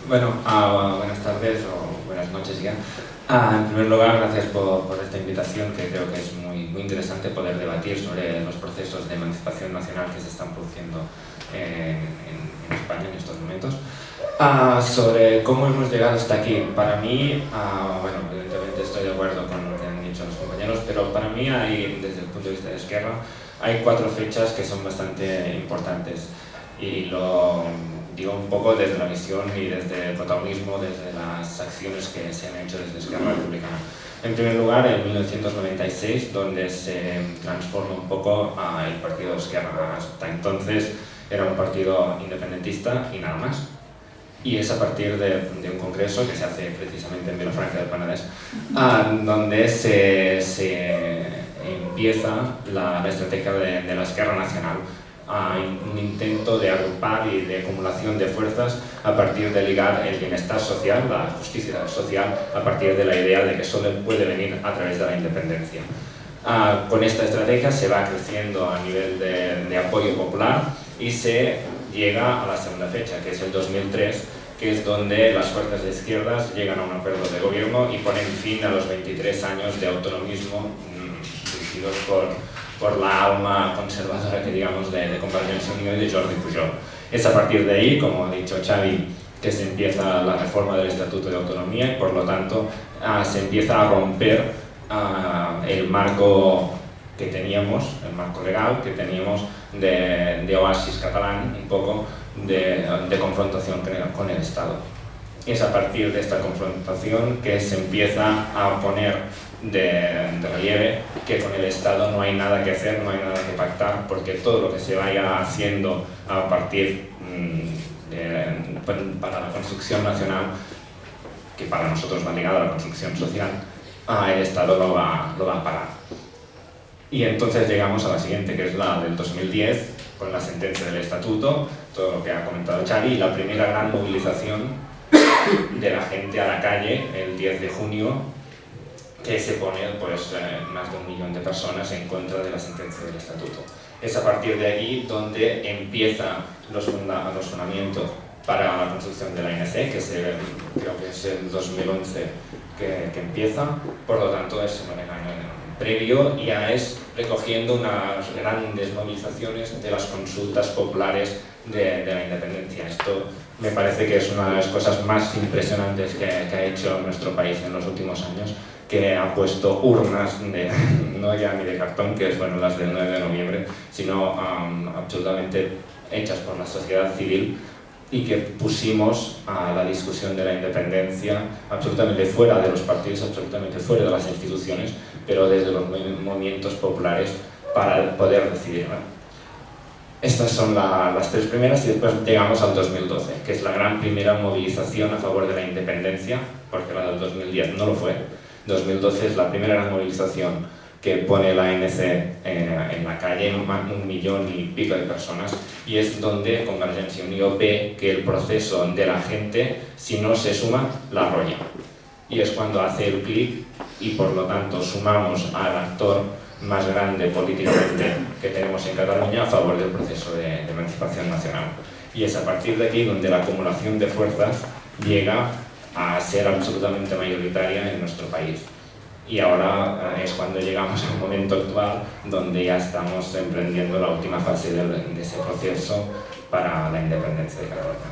Bueno, buenas tardes o buenas noches ya. En primer lugar, gracias por esta invitación, que creo que es muy interesante poder debatir sobre los procesos de emancipación nacional que se están produciendo en España en estos momentos. Sobre cómo hemos llegado hasta aquí, para mí, bueno, evidentemente estoy de acuerdo con lo que han dicho los compañeros, pero para mí hay, desde el punto de vista de Esquerra, hay 4 fechas que son bastante importantes, y lo digo un poco desde la visión y desde el protagonismo, desde las acciones que se han hecho desde Esquerra Republicana. En primer lugar, en 1996, donde se transforma un poco el partido de Esquerra. Hasta entonces era un partido independentista y nada más. Y es a partir de un congreso que se hace precisamente en Vilafranca del Penedès, donde se empieza la estrategia de la Esquerra Nacional, un intento de agrupar y de acumulación de fuerzas a partir de ligar el bienestar social, la justicia social, a partir de la idea de que solo puede venir a través de la independencia. Con esta estrategia se va creciendo a nivel de apoyo popular y se llega a la segunda fecha, que es el 2003, que es donde las fuerzas de izquierdas llegan a un acuerdo de gobierno y ponen fin a los 23 años de autonomismo dirigidos por la alma conservadora, que digamos, de Convergència i Unió y de Jordi Pujol. Es a partir de ahí, como ha dicho Xavi, que se empieza la reforma del Estatuto de Autonomía y por lo tanto se empieza a romper el marco que teníamos, el marco legal que teníamos de oasis catalán, un poco de confrontación con el Estado. Es a partir de esta confrontación que se empieza a poner de relieve que con el Estado no hay nada que hacer, no hay nada que pactar, porque todo lo que se vaya haciendo a partir para la construcción nacional, que para nosotros va ligado a la construcción social, el Estado lo va a parar. Y entonces llegamos a la siguiente, que es la del 2010, con la sentencia del Estatuto, todo lo que ha comentado Xavi, y la primera gran movilización de la gente a la calle el 10 de junio, que se pone pues, más de 1 millón de personas en contra de la sentencia del Estatuto. Es a partir de allí donde empiezan los fundamentos para la construcción de la ANC, que creo que es el 2011 que empieza, por lo tanto es un año previo, ya es recogiendo unas grandes movilizaciones de las consultas populares de la independencia. Esto me parece que es una de las cosas más impresionantes que ha hecho nuestro país en los últimos años, que ha puesto urnas, no ya ni de cartón, que es bueno, las del 9 de noviembre, sino absolutamente hechas por la sociedad civil, y que pusimos a la discusión de la independencia absolutamente fuera de los partidos, absolutamente fuera de las instituciones, pero desde los movimientos populares para poder decidir. Estas son las 3 primeras, y después llegamos al 2012, que es la gran primera movilización a favor de la independencia, porque la del 2010 no lo fue. 2012 es la primera gran movilización que pone la ANC en la calle, 1 millón y pico de personas, y es donde Convergència i Unió ve que el proceso de la gente, si no se suma, la arrolla. Y es cuando hace el clic y por lo tanto sumamos al actor más grande políticamente que tenemos en Cataluña a favor del proceso de emancipación nacional. Y es a partir de aquí donde la acumulación de fuerzas llega a ser absolutamente mayoritaria en nuestro país. Y ahora es cuando llegamos al momento actual, donde ya estamos emprendiendo la última fase de ese proceso para la independencia de Cataluña.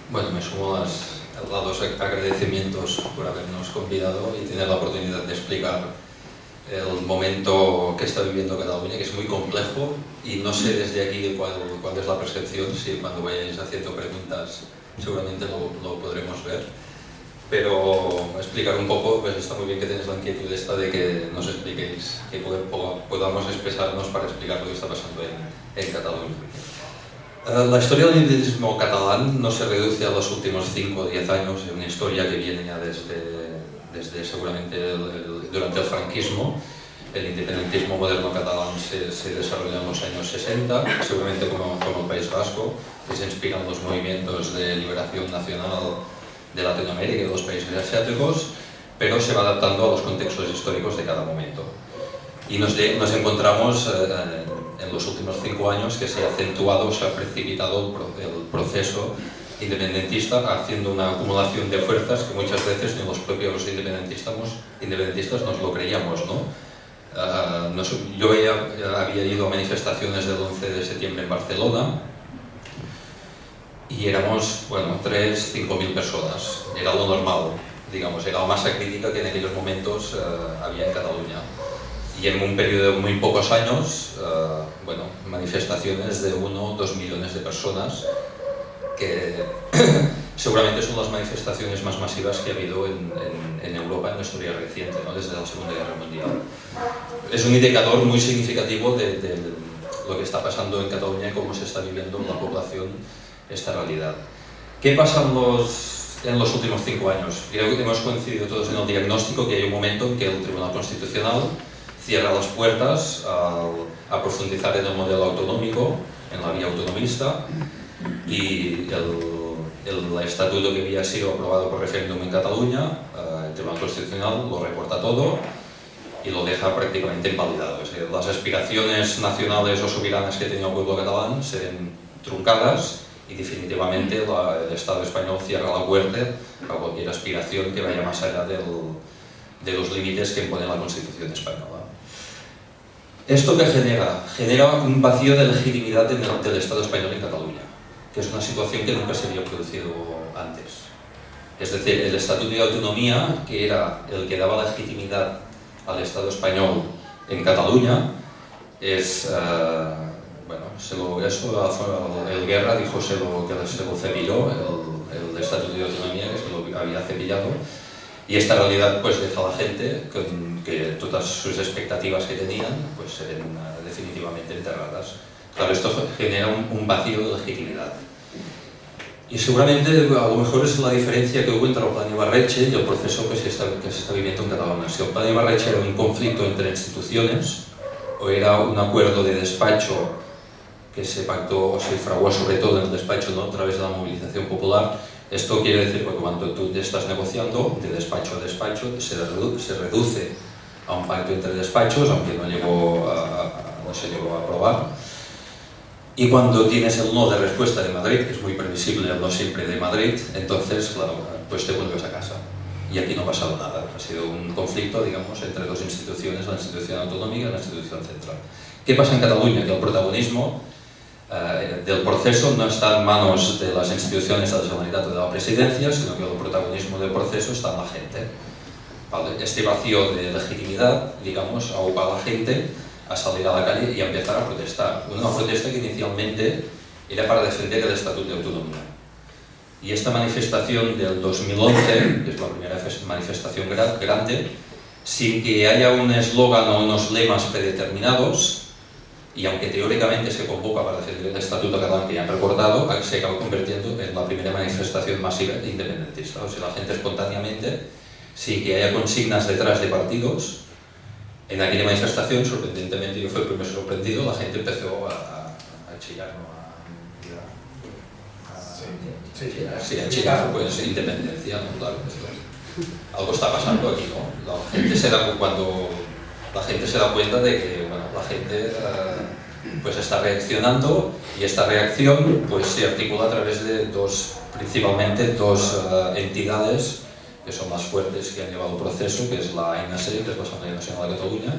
Bueno, me sumo a los agradecimientos por habernos convidado y tener la oportunidad de explicar el momento que está viviendo Cataluña, que es muy complejo, y no sé desde aquí cuál es la percepción. Si cuando vayáis haciendo preguntas seguramente lo podremos ver, pero explicar un poco, pues está muy bien que tenéis la inquietud esta de que nos expliquéis, que podamos expresarnos para explicar lo que está pasando en Cataluña. La historia del independentismo catalán no se reduce a los últimos 5 o 10 años, es una historia que viene ya desde seguramente durante el franquismo. El independentismo moderno catalán se desarrolla en los años 60, seguramente como el País Vasco, que se inspiran los movimientos de liberación nacional de Latinoamérica y de los países asiáticos, pero se va adaptando a los contextos históricos de cada momento. Y nos encontramos en los últimos 5 años que se ha acentuado, se ha precipitado el proceso independentista, haciendo una acumulación de fuerzas que muchas veces ni los propios independentistas nos lo creíamos, ¿no? Yo había ido a manifestaciones del 11 de septiembre en Barcelona y éramos, bueno, 3.000–5.000 personas, era lo normal, digamos, era la masa crítica que en aquellos momentos había en Cataluña. Y en un periodo de muy pocos años, bueno, manifestaciones de 1 o 2 millones de personas, que seguramente son las manifestaciones más masivas que ha habido en Europa en la historia reciente, ¿no? Desde la Segunda Guerra Mundial. Es un indicador muy significativo de lo que está pasando en Cataluña y cómo se está viviendo en la población esta realidad. ¿Qué pasa en los últimos 5 años? Creo que hemos coincidido todos en el diagnóstico que hay un momento en que el Tribunal Constitucional cierra las puertas a profundizar en el modelo autonómico, en la vía autonomista, y el estatuto que había sido aprobado por referéndum en Cataluña, el Tribunal Constitucional lo recorta todo y lo deja prácticamente invalidado. Es decir, las aspiraciones nacionales o soberanas que tenía el pueblo catalán se ven truncadas y definitivamente el Estado español cierra la puerta a cualquier aspiración que vaya más allá de los límites que impone la Constitución española. ¿Esto qué genera? Genera un vacío de legitimidad del Estado español en Cataluña, que es una situación que nunca se había producido antes. Es decir, el Estatuto de Autonomía, que era el que daba legitimidad al Estado español en Cataluña, es... bueno, el Guerra dijo que se lo cepilló, el Estatuto de Autonomía, que se lo había cepillado, y esta realidad pues deja a la gente que todas sus expectativas que tenían pues se ven definitivamente enterradas. Claro, esto genera un vacío de legitimidad. Y seguramente a lo mejor es la diferencia que hubo entre el Plan Ibarretxe y el proceso que se está viviendo en Cataluña. Si el Plan Ibarretxe era un conflicto entre instituciones o era un acuerdo de despacho que se pactó o se fraguó sobre todo en el despacho, ¿no?, a través de la movilización popular. Esto quiere decir que cuando tú estás negociando de despacho a despacho se reduce a un pacto entre despachos, aunque no se llegó a aprobar. Y cuando tienes el no de respuesta de Madrid, que es muy previsible el no siempre de Madrid, entonces, claro, pues te vuelves a casa. Y aquí no ha pasado nada, ha sido un conflicto, digamos, entre dos instituciones, la institución autonómica y la institución central. ¿Qué pasa en Cataluña? Que el protagonismo del proceso no está en manos de las instituciones de la Generalitat o de la Presidencia, sino que el protagonismo del proceso está en la gente. ¿Vale? Este vacío de legitimidad, digamos, ahoga a la gente a salir a la calle y a empezar a protestar. Una protesta que inicialmente era para defender el Estatuto de Autonomía. Y esta manifestación del 2011, que es la primera manifestación grande, sin que haya un eslogan o unos lemas predeterminados, y aunque teóricamente se convoca para defender el Estatuto catalán que ya han recordado, se acaba convirtiendo en la primera manifestación masiva independentista. O sea, la gente espontáneamente, sin que haya consignas detrás de partidos, en aquella manifestación, sorprendentemente, yo fui el primero sorprendido, la gente empezó a chillar, ¿no? A chillar, pues independencia, ¿no? Claro, algo está pasando aquí, ¿no? Cuando la gente se da cuenta de que, bueno, la gente pues está reaccionando, y esta reacción pues se articula a través de principalmente dos entidades que son más fuertes que han llevado el proceso, que es la ANC, que es la Asamblea Nacional de Cataluña,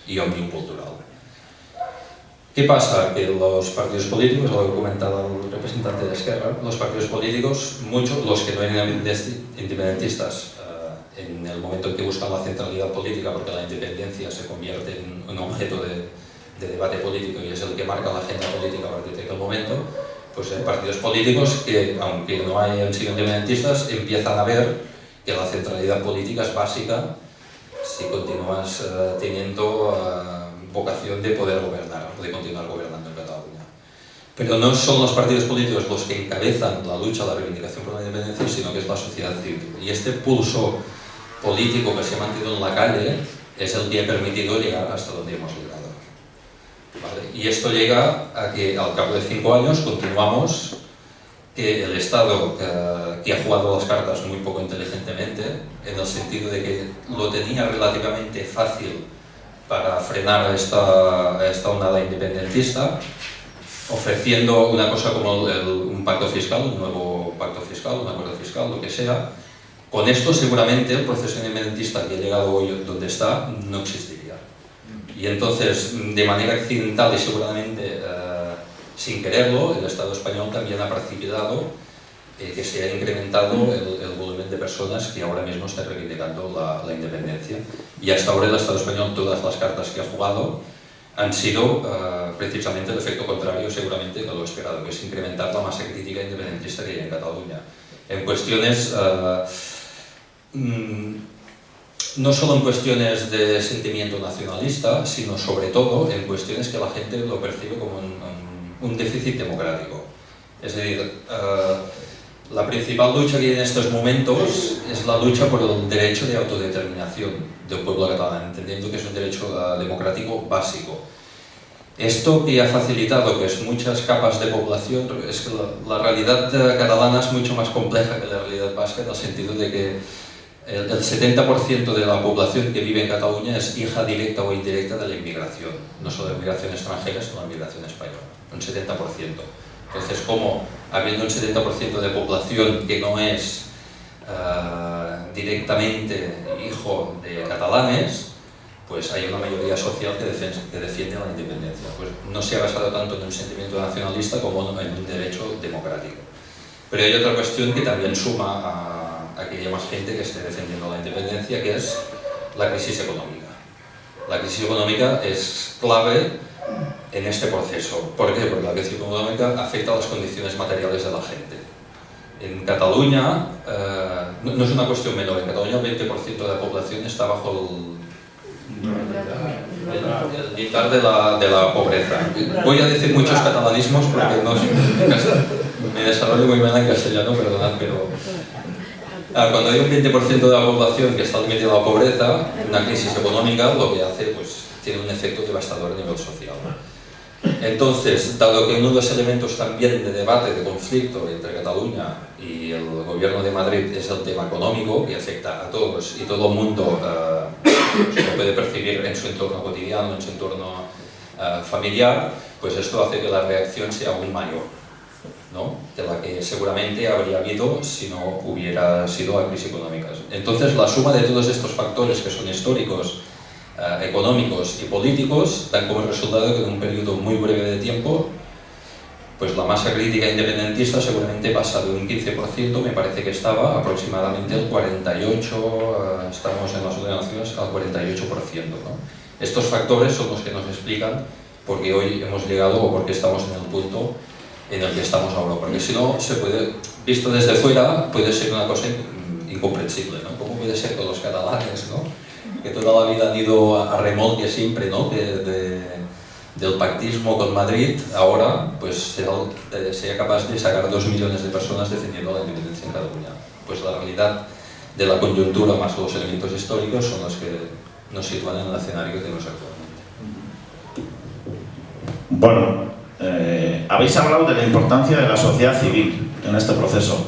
y Òmnium Cultural. ¿Qué pasa? Que los partidos políticos, lo que comentaba el representante de Esquerra, los partidos políticos, muchos, los que no eran independentistas, en el momento en que buscan la centralidad política, porque la independencia se convierte en un objeto de debate político y es el que marca la agenda política a partir de aquel momento, pues hay partidos políticos que, aunque no hayan sido independentistas, empiezan a ver que la centralidad política es básica si continúas teniendo vocación de poder gobernar, de continuar gobernando en Cataluña. Pero no son los partidos políticos los que encabezan la lucha, la reivindicación por la independencia, sino que es la sociedad civil. Y este pulso político que se ha mantenido en la calle es el que ha permitido llegar hasta donde hemos llegado. ¿Vale? Y esto llega a que al cabo de 5 años continuamos que el Estado, que ha jugado las cartas muy poco inteligentemente, en el sentido de que lo tenía relativamente fácil para frenar a esta ondada independentista, ofreciendo una cosa como un pacto fiscal, un nuevo pacto fiscal, un acuerdo fiscal, lo que sea. Con esto seguramente el proceso independentista que ha llegado hoy donde está no existiría. Y entonces, de manera accidental y seguramente sin quererlo, el Estado español también ha precipitado que se ha incrementado el volumen de personas que ahora mismo están reivindicando la independencia. Y hasta ahora el Estado español, todas las cartas que ha jugado han sido precisamente el efecto contrario seguramente de lo esperado, que es incrementar la masa crítica independentista que hay en Cataluña. En cuestiones, no solo en cuestiones de sentimiento nacionalista, sino sobre todo en cuestiones que la gente lo percibe como un déficit democrático. Es decir, la principal lucha que hay en estos momentos es la lucha por el derecho de autodeterminación del pueblo catalán, entendiendo que es un derecho democrático básico. Esto que ha facilitado que muchas capas de población, es que la realidad catalana es mucho más compleja que la realidad vasca, en el sentido de que el 70% de la población que vive en Cataluña es hija directa o indirecta de la inmigración, no solo la inmigración extranjera, sino la inmigración española, un 70%. Entonces, como habiendo un 70% de población que no es directamente hijo de catalanes, pues hay una mayoría social que defiende la independencia. Pues no se ha basado tanto en un sentimiento nacionalista como en un derecho democrático. Pero hay otra cuestión que también suma a que haya más gente que esté defendiendo la independencia, que es la crisis económica. La crisis económica es clave en este proceso. ¿Por qué? Porque la crisis económica afecta a las condiciones materiales de la gente. En Cataluña, no es una cuestión menor, en Cataluña el 20% de la población está bajo el lindar de la pobreza. Voy a decir muchos catalanismos porque no me desarrollo muy mal en castellano, perdonad, pero cuando hay un 20% de la población que está al límite de la pobreza, una crisis económica lo que hace, pues, tiene un efecto devastador a nivel social. Entonces, dado que uno de los elementos también de debate, de conflicto entre Cataluña y el gobierno de Madrid es el tema económico, que afecta a todos y todo el mundo lo puede percibir en su entorno cotidiano, en su entorno familiar, pues esto hace que la reacción sea aún mayor, ¿no?, de la que seguramente habría habido si no hubiera sido la crisis económica. Entonces, la suma de todos estos factores que son históricos, económicos y políticos dan como resultado que en un periodo muy breve de tiempo, pues la masa crítica independentista seguramente pasa de un 15%, me parece que estaba aproximadamente el 48%, estamos en las ordenaciones al 48%, ¿no? Estos factores son los que nos explican por qué hoy hemos llegado o por qué estamos en el punto en el que estamos ahora, porque si no, visto desde fuera, puede ser una cosa incomprensible, ¿no? ¿Cómo puede ser que los catalanes, ¿no?, que toda la vida han ido a remolque siempre, ¿no?, del pactismo con Madrid, ahora pues sea capaz de sacar 2 millones de personas defendiendo la independencia en Cataluña? Pues la realidad de la coyuntura más los elementos históricos son los que nos sitúan en el escenario que tenemos actualmente. Bueno, habéis hablado de la importancia de la sociedad civil en este proceso.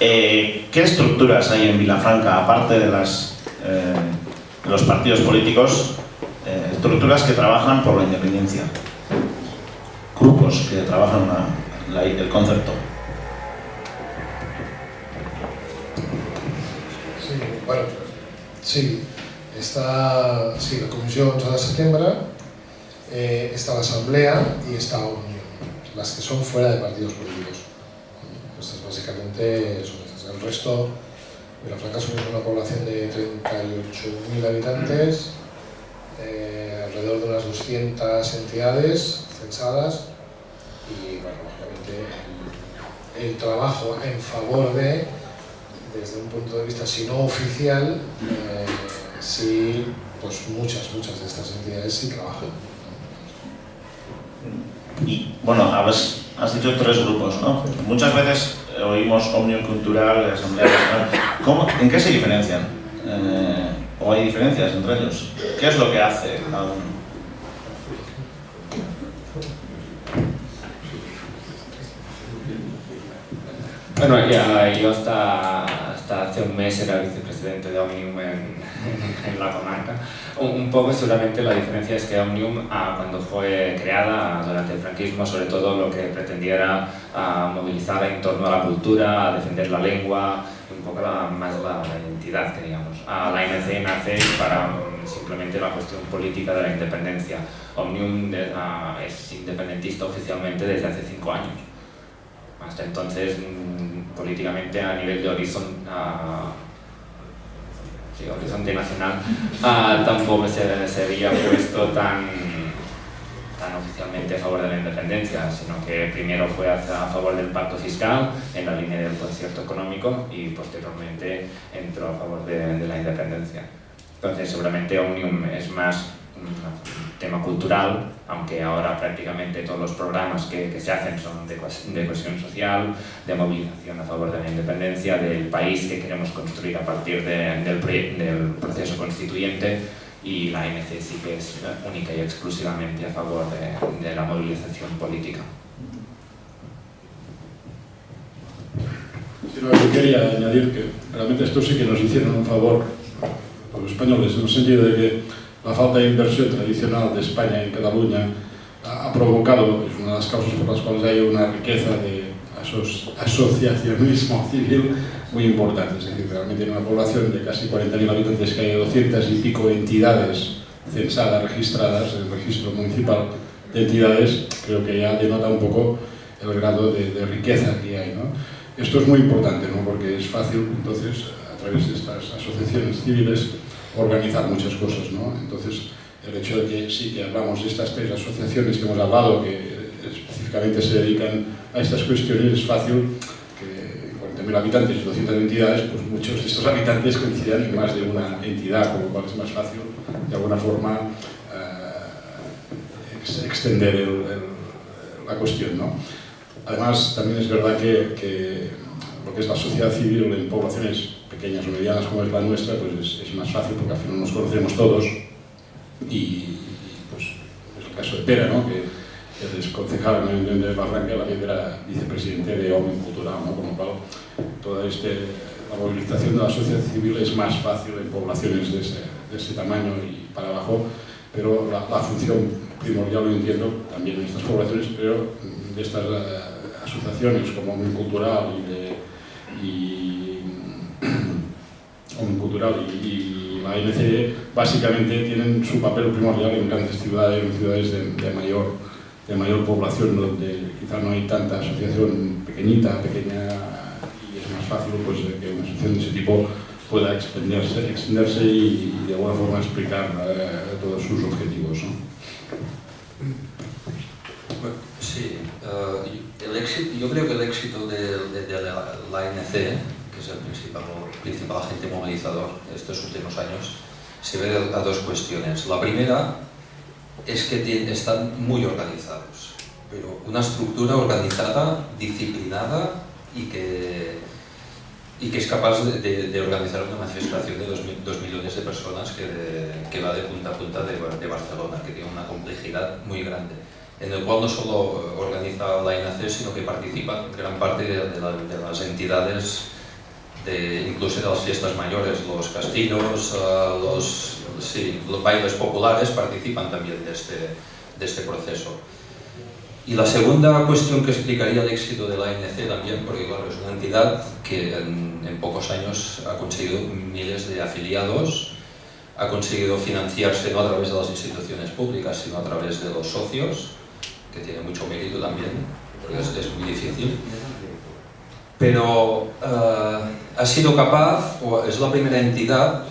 ¿Qué estructuras hay en Vilafranca, aparte de los partidos políticos, estructuras que trabajan por la independencia? Grupos que trabajan el concepto. Sí, bueno, sí. Está la Comisión 11 de setembre, está la Asamblea y está Unión, las que son fuera de partidos políticos. Estas básicamente son estas. El resto, Vilafranca somos una población de 38.000 habitantes, alrededor de unas 200 entidades censadas y, bueno, lógicamente el trabajo en favor desde un punto de vista si no oficial, sí, pues muchas de estas entidades sí trabajan. Y bueno, has dicho 3 grupos, ¿no? Muchas veces oímos Òmnium Cultural, Asamblea. ¿En qué se diferencian? ¿O hay diferencias entre ellos? ¿Qué es lo que hace cada uno? Bueno, yo hasta hace un mes era vicepresidente de Omnium en la comarca. Un poco seguramente la diferencia es que Omnium, cuando fue creada durante el franquismo, sobre todo lo que pretendía era movilizar en torno a la cultura, a defender la lengua, un poco más la identidad, que digamos. La ANC nace para simplemente la cuestión política de la independencia. Omnium es independentista oficialmente desde hace 5 años. Hasta entonces, políticamente, a nivel de horizonte nacional, tampoco se había puesto tan oficialmente a favor de la independencia, sino que primero fue a favor del pacto fiscal, en la línea del concierto económico, y posteriormente entró a favor de la independencia. Entonces, seguramente Omnium es más un tema cultural, aunque ahora prácticamente todos los programas que se hacen son de cohesión social, de movilización a favor de la independencia, del país que queremos construir a partir del proceso constituyente, y la ANC sí que es única y exclusivamente a favor de la movilización política. Sí, no, yo quería añadir que realmente esto sí que nos hicieron un favor a los españoles, en el sentido de que la falta de inversión tradicional de España en Cataluña ha provocado, es una de las causas por las cuales hay una riqueza de asociacionismo civil muy importante. Es decir, realmente en una población de casi 40.000 habitantes que hay 200 y pico entidades censadas, registradas en el registro municipal de entidades, creo que ya denota un poco el grado de riqueza que hay, ¿no? Esto es muy importante, ¿no? Porque es fácil, entonces, a través de estas asociaciones civiles, organizar muchas cosas, ¿no? Entonces, el hecho de que sí que hablamos de estas 3 asociaciones que hemos hablado, que específicamente se dedican a estas cuestiones, es fácil que 40.000 habitantes y 200 entidades, pues muchos de estos habitantes coincidan en más de una entidad, con lo cual es más fácil, de alguna forma, extender la cuestión, ¿no? Además, también es verdad que lo que es la sociedad civil en poblaciones pequeñas o medianas como es la nuestra, pues es más fácil porque al final nos conocemos todos, y pues es el caso de Pere, ¿no? Que él es concejal en el de Barranca, la que era vicepresidente de Omnium Cultural, ¿no? Con lo cual toda la movilización de la sociedad civil es más fácil en poblaciones de ese tamaño y para abajo, pero la función primordial, lo entiendo, también en estas poblaciones, pero de estas asociaciones como Omnium Cultural y la ANC, básicamente tienen su papel primordial en grandes ciudades, en ciudades de mayor población, donde quizá no hay tanta asociación pequeña, y es más fácil pues, que una asociación de ese tipo pueda extenderse y de alguna forma explicar todos sus objetivos, ¿no? Sí, yo creo que el éxito de la ANC, que es el principal agente movilizador de estos últimos años, se ve a 2 cuestiones. La primera es que están muy organizados, pero una estructura organizada, disciplinada y que es capaz de organizar una manifestación de 2 millones de personas que va de punta a punta de Barcelona, que tiene una complejidad muy grande, en el cual no solo organiza la ANC, sino que participa gran parte de las entidades, incluso de las fiestas mayores, los castillos, los bailes populares participan también de este proceso. Y la segunda cuestión que explicaría el éxito de la ANC también, porque claro, es una entidad que en pocos años ha conseguido miles de afiliados, ha conseguido financiarse no a través de las instituciones públicas, sino a través de los socios, que tiene mucho mérito también, porque es muy difícil. Pero ha sido capaz, o es la primera entidad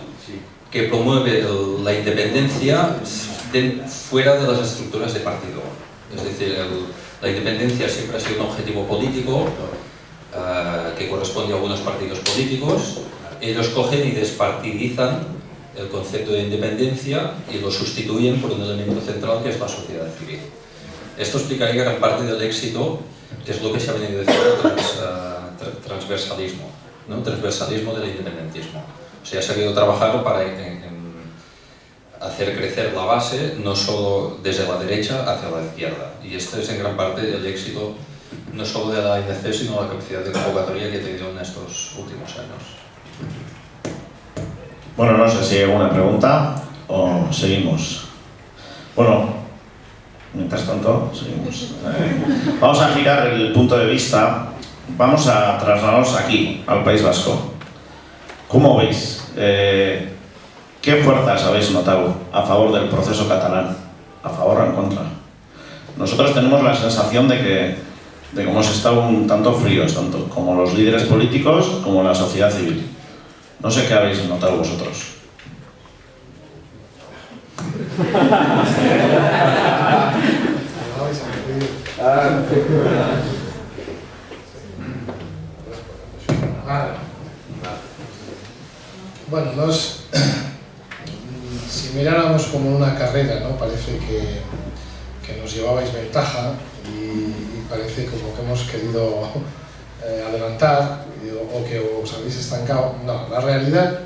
que promueve la independencia fuera de las estructuras de partido. Es decir, la independencia siempre ha sido un objetivo político que corresponde a algunos partidos políticos. Ellos cogen y despartidizan el concepto de independencia y lo sustituyen por un elemento central que es la sociedad civil. Esto explicaría gran parte del éxito, que es lo que se ha venido diciendo transversalismo, ¿no? Transversalismo del independentismo. O sea, ha sabido trabajar para hacer crecer la base, no solo desde la derecha hacia la izquierda. Y este es en gran parte el éxito no solo de la ANC, sino la capacidad de convocatoria que ha tenido en estos últimos años. Bueno, no sé si hay alguna pregunta o seguimos. Bueno, mientras tanto, seguimos. Vamos a girar el punto de vista. Vamos a trasladarnos aquí, al País Vasco. ¿Cómo veis? ¿Qué fuerzas habéis notado a favor del proceso catalán? ¿A favor o en contra? Nosotros tenemos la sensación de que hemos estado un tanto fríos, tanto como los líderes políticos como la sociedad civil. No sé qué habéis notado vosotros. Bueno, si miráramos como una carrera, ¿no? Parece que nos llevabais ventaja y parece como que hemos querido adelantar o que os habéis estancado. No, la realidad,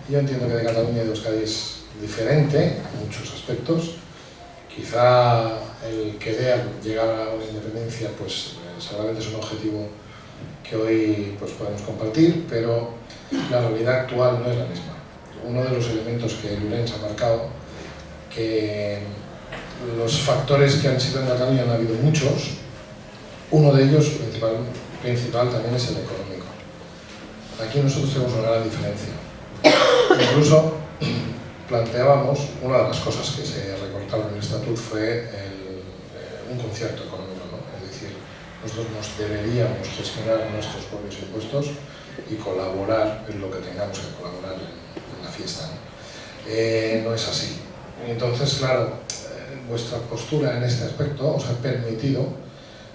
yo entiendo que de Cataluña y de Euskadi es diferente en muchos aspectos. Quizá el querer llegar a una independencia pues seguramente es un objetivo que hoy pues podemos compartir, pero la realidad actual no es la misma. Uno de los elementos que Llorens ha marcado, que los factores que han sido en Cataluña han habido muchos, uno de ellos principal también es el económico. Aquí nosotros tenemos una gran diferencia. Incluso planteábamos, una de las cosas que se recortaron en el estatuto fue un concierto económico, ¿no? Es decir, nosotros nos deberíamos gestionar nuestros propios impuestos y colaborar en lo que tengamos que colaborar en la fiesta, ¿no? No es así. Entonces, claro, vuestra postura en este aspecto os ha permitido,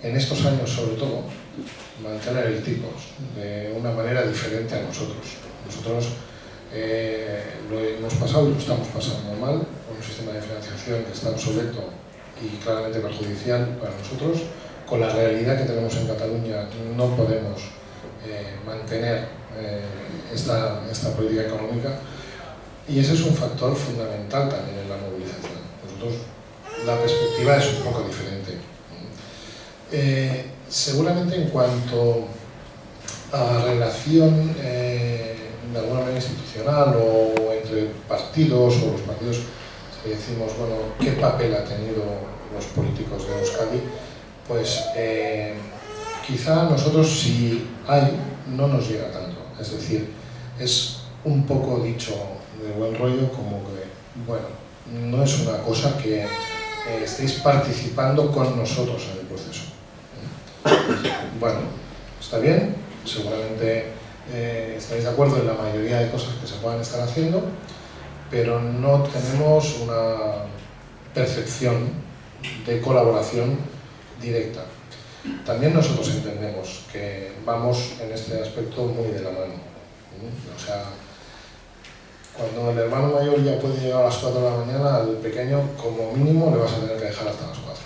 en estos años sobre todo, mantener el tipo de una manera diferente a nosotros. Nosotros lo hemos pasado y lo estamos pasando mal, con un sistema de financiación que está obsoleto y claramente perjudicial para nosotros. Con la realidad que tenemos en Cataluña no podemos mantener esta política económica, y ese es un factor fundamental también en la movilización. Nosotros, la perspectiva es un poco diferente. Seguramente en cuanto a relación de alguna manera institucional o entre partidos o los partidos, si decimos, bueno, ¿qué papel ha tenido los políticos de Euskadi? Pues quizá nosotros, si hay, no nos llega tanto. Es decir, es un poco dicho de buen rollo, como que, bueno, no es una cosa que estéis participando con nosotros en el proceso. Bueno, está bien, seguramente estaréis de acuerdo en la mayoría de cosas que se puedan estar haciendo, pero no tenemos una percepción de colaboración directa. También nosotros entendemos que vamos en este aspecto muy de la mano. O sea, cuando el hermano mayor ya puede llegar a las 4 de la mañana, al pequeño como mínimo le vas a tener que dejar hasta las 4.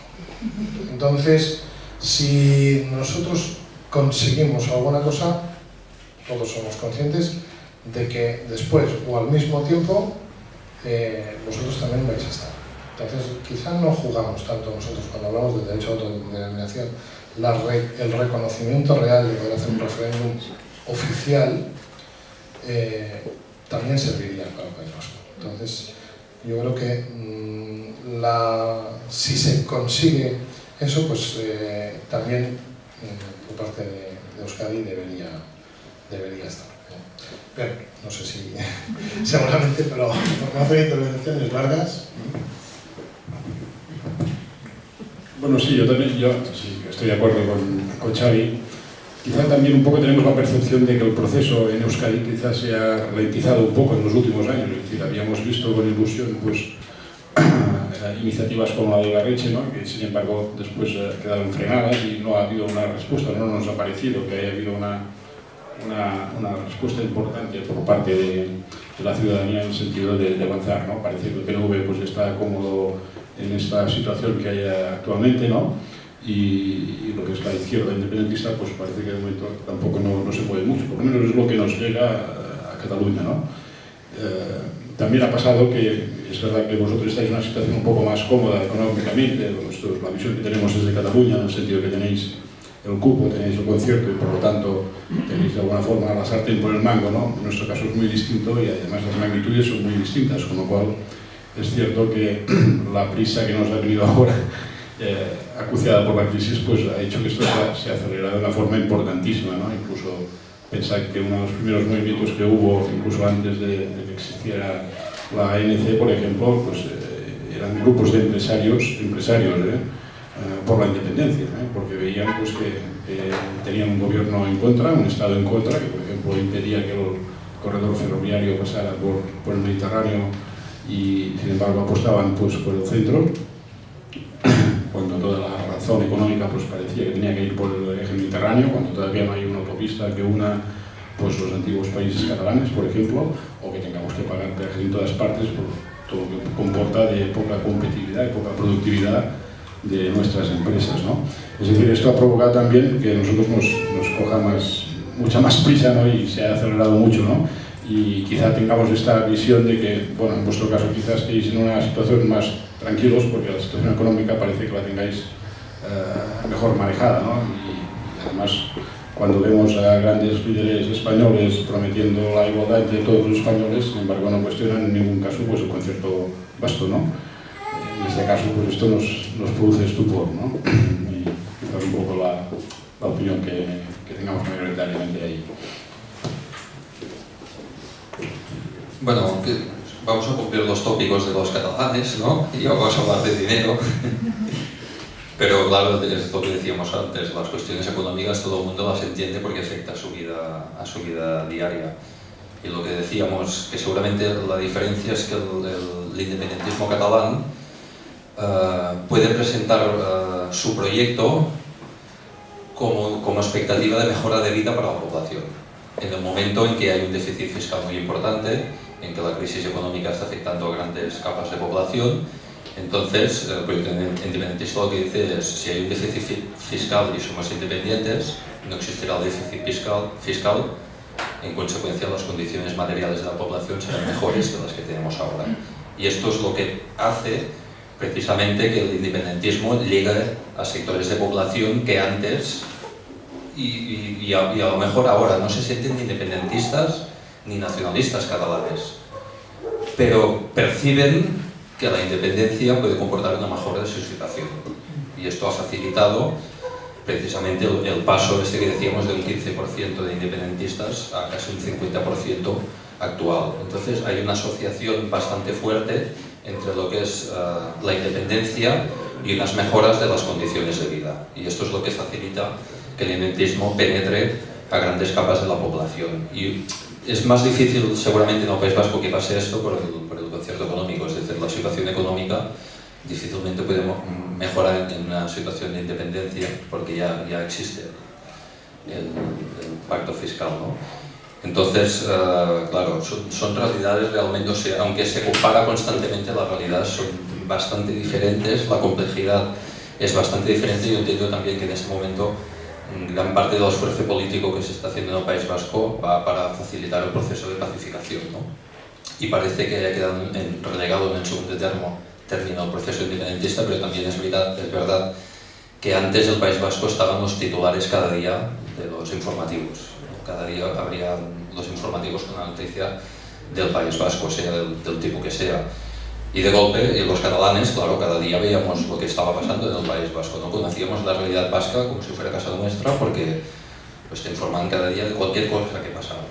Entonces, si nosotros conseguimos alguna cosa, todos somos conscientes de que después o al mismo tiempo vosotros también vais a estar. Entonces, quizá no jugamos tanto nosotros cuando hablamos del derecho a autodeterminación, el reconocimiento real de poder hacer un referéndum oficial también serviría para el País Vasco. Entonces, yo creo que si se consigue eso, pues también por parte de Euskadi debería estar. Pero no sé si seguramente, pero por hacer intervenciones largas. Bueno, sí, yo sí, estoy de acuerdo con Xavi. Quizá también un poco tenemos la percepción de que el proceso en Euskadi quizás se ha ralentizado un poco en los últimos años. Es decir, habíamos visto con ilusión pues, iniciativas como la de Ibarretxe, ¿no? Que sin embargo después quedaron frenadas y no ha habido una respuesta, no nos ha parecido que haya habido una respuesta importante por parte de la ciudadanía en el sentido de avanzar, ¿no? Parece que el PNV pues, está cómodo en esta situación que hay actualmente, ¿no? Y lo que es la izquierda independentista, pues parece que de momento tampoco no se puede mucho, por lo menos es lo que nos llega a Cataluña, ¿no? También ha pasado que es verdad que vosotros estáis en una situación un poco más cómoda económicamente, la visión que tenemos desde Cataluña, en el sentido que tenéis el cupo, tenéis el concierto y por lo tanto tenéis de alguna forma la sartén por el mango, ¿no? En nuestro caso es muy distinto y además las magnitudes son muy distintas, con lo cual es cierto que la prisa que nos ha venido ahora, acuciada por la crisis, pues ha hecho que esto se acelera de una forma importantísima, ¿no? Incluso pensar que uno de los primeros movimientos que hubo, incluso antes de que existiera la ANC, por ejemplo, pues eran grupos de empresarios por la independencia, porque veían pues, que tenían un gobierno en contra, un Estado en contra, que por ejemplo impedía que el corredor ferroviario pasara por el Mediterráneo y sin embargo apostaban pues, por el centro, cuando toda la razón económica pues, parecía que tenía que ir por el eje mediterráneo, cuando todavía no hay una autopista que una pues, los antiguos países catalanes, por ejemplo, o que tengamos que pagar peajes en todas partes por todo lo que comporta de poca competitividad y poca productividad de nuestras empresas, ¿no? Es decir, esto ha provocado también que nosotros nos coja mucha más prisa, ¿no? Y se ha acelerado mucho, ¿no? Y quizá tengamos esta visión de que, bueno, en vuestro caso quizás estéis en una situación más tranquilos porque la situación económica parece que la tengáis mejor manejada, ¿no? Y además, cuando vemos a grandes líderes españoles prometiendo la igualdad entre todos los españoles, sin embargo no cuestionan en ningún caso pues, el concierto vasco, ¿no? En este caso, pues esto nos produce estupor, ¿no? Y quizás un poco la opinión que tengamos mayoritariamente ahí. Bueno, vamos a cumplir los tópicos de los catalanes, ¿no? Y vamos a hablar de dinero. Pero claro, es lo que decíamos antes, las cuestiones económicas todo el mundo las entiende porque afecta a su vida diaria. Y lo que decíamos, que seguramente la diferencia es que el independentismo catalán puede presentar su proyecto como expectativa de mejora de vida para la población. En el momento en que hay un déficit fiscal muy importante, en que la crisis económica está afectando a grandes capas de población, entonces el proyecto independentista lo que dice es si hay un déficit fiscal y somos independientes, no existirá el déficit fiscal, en consecuencia las condiciones materiales de la población serán mejores que las que tenemos ahora. Y esto es lo que hace precisamente que el independentismo llegue a sectores de población que antes y a lo mejor ahora no se sienten ni independentistas ni nacionalistas catalanes, pero perciben que la independencia puede comportar una mejora de su situación. Y esto ha facilitado precisamente el paso este que decíamos del 15% de independentistas a casi un 50% actual. Entonces hay una asociación bastante fuerte entre lo que es la independencia y unas mejoras de las condiciones de vida. Y esto es lo que facilita que el independentismo penetre a grandes capas de la población. Y es más difícil seguramente en el País Vasco que pase esto por el concierto económico, es decir, la situación económica difícilmente puede mejorar en una situación de independencia porque ya existe el pacto fiscal, ¿no? Entonces, claro, son realidades realmente, o sea, aunque se compara constantemente, las realidades son bastante diferentes, la complejidad es bastante diferente. Yo entiendo también que en este momento gran parte del esfuerzo político que se está haciendo en el País Vasco va para facilitar el proceso de pacificación, ¿no? Y parece que haya quedado relegado en el segundo término el proceso independentista, pero también es verdad que antes el País Vasco estaban los titulares cada día de los informativos. Cada día habría los informativos con la noticia del País Vasco, sea del tipo que sea. Y de golpe, los catalanes, claro, cada día veíamos lo que estaba pasando en el País Vasco. No conocíamos la realidad vasca como si fuera casa nuestra porque pues, te informaban cada día de cualquier cosa que pasaba.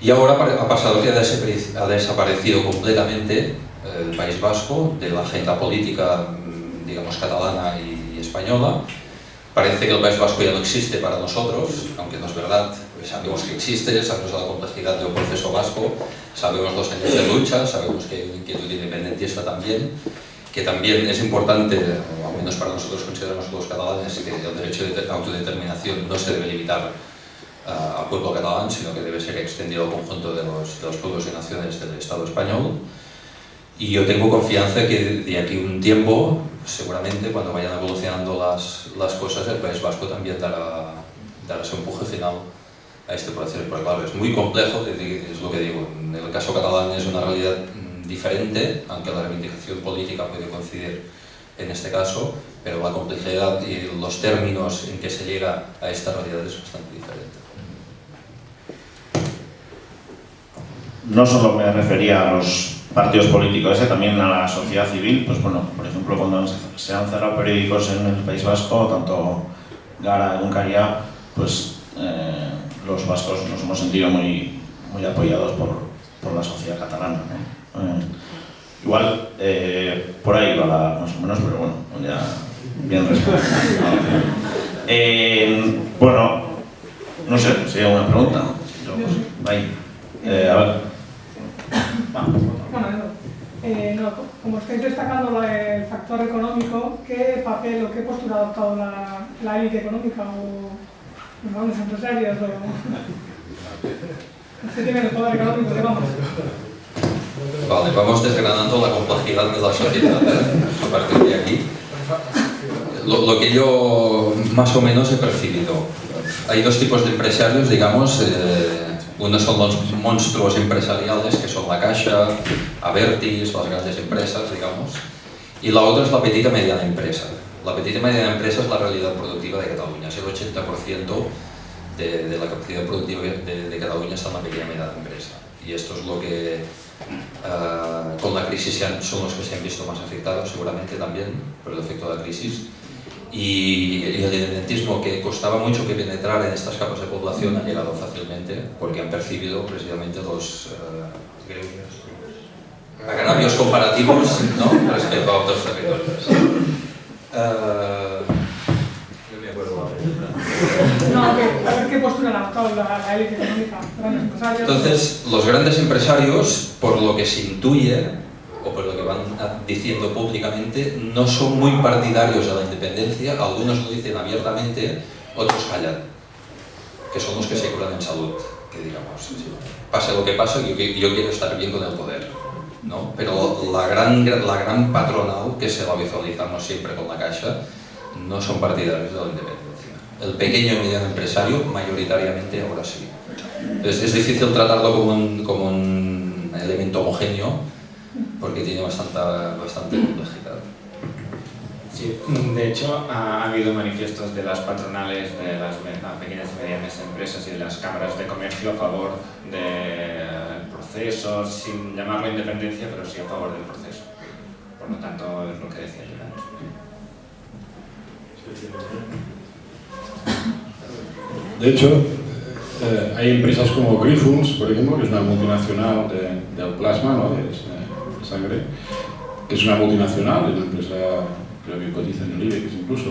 Y ahora ha pasado que ha desaparecido completamente el País Vasco de la agenda política, digamos, catalana y española. Parece que el País Vasco ya no existe para nosotros, aunque no es verdad. Sabemos que existe, sabemos la complejidad del proceso vasco, sabemos los años de lucha, sabemos que hay una inquietud independentista también, que también es importante, o al menos para nosotros consideramos los catalanes, que el derecho de autodeterminación no se debe limitar al pueblo catalán, sino que debe ser extendido al conjunto de los pueblos y naciones del Estado español. Y yo tengo confianza que de aquí a un tiempo, seguramente cuando vayan evolucionando las cosas, el País Vasco también dará su empuje final a este proceso. Pero claro, es muy complejo, es lo que digo. En el caso catalán es una realidad diferente, aunque la reivindicación política puede coincidir en este caso, pero la complejidad y los términos en que se llega a esta realidad es bastante diferente. No solo me refería a los partidos políticos, también a la sociedad civil. Pues bueno, por ejemplo, cuando se han cerrado periódicos en el País Vasco, tanto Gara, Egunkaria, pues los vascos nos hemos sentido muy apoyados por la sociedad catalana, ¿no? Igual por ahí va más o menos, pero bueno, ya bien respondido. Bueno, no sé si hay alguna pregunta. Ahí. A ver. Bueno, como estáis destacando el factor económico, ¿qué papel o qué postura ha adoptado la élite económica o los grandes empresarios? ¿Usted tiene el poder económico, digamos? Vale, vamos desgranando la complejidad de la sociedad a partir de aquí. Lo que yo más o menos he percibido. Hay dos tipos de empresarios, digamos. Uno son los monstruos empresariales, que son la Caixa, Abertis, las grandes empresas, digamos. Y la otra es la petita y mediana empresa. La petita y mediana empresa es la realidad productiva de Cataluña. Es el 80% de la capacidad productiva de Cataluña está en la pequeña y mediana empresa. Y esto es lo que, con la crisis, son los que se han visto más afectados, seguramente también, por el efecto de la crisis. Y el independentismo, que costaba mucho que penetrar en estas capas de población, ha llegado fácilmente porque han percibido precisamente los agravios comparativos, ¿no?, respecto a otros territorios. No me acuerdo. No, a ver qué postura ha adoptado la élite económica, grandes empresarios. Entonces, los grandes empresarios, por lo que se intuye, o por lo que van diciendo públicamente, no son muy partidarios de la independencia. Algunos lo dicen abiertamente, otros callan, que son los que se curan en salud, que digamos, pase lo que pase, yo quiero estar bien con el poder, ¿no? Pero la gran patronal, que se va visualizando siempre con la Caixa, no son partidarios de la independencia. El pequeño y mediano empresario, mayoritariamente, ahora sí. Entonces, es difícil tratarlo como un elemento homogéneo, porque tiene bastante complejidad. Sí, de hecho ha habido manifiestos de las patronales de las pequeñas y medianas empresas y de las cámaras de comercio a favor del proceso, sin llamarlo independencia, pero sí a favor del proceso. Por lo tanto, es lo que decía yo antes. De hecho, hay empresas como Grifols, por ejemplo, que es una multinacional del plasma, ¿no?, de sangre, que es una multinacional, es una empresa, creo que cotiza en el IBEX incluso,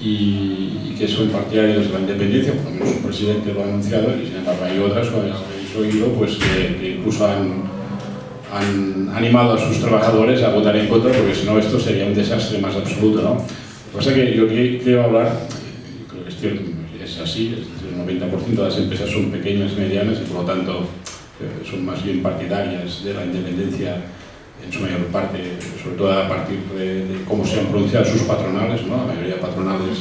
y que son partidarios de la independencia, por lo menos su presidente lo ha anunciado, y sin embargo hay otras, como habéis oído, pues que incluso han animado a sus trabajadores a votar en contra, porque si no esto sería un desastre más absoluto, ¿no? Lo que pasa es que yo quiero hablar, creo que es cierto, es así, el 90% de las empresas son pequeñas y medianas y por lo tanto son más bien partidarias de la independencia en su mayor parte, sobre todo a partir de cómo se han pronunciado sus patronales, ¿no? La mayoría de patronales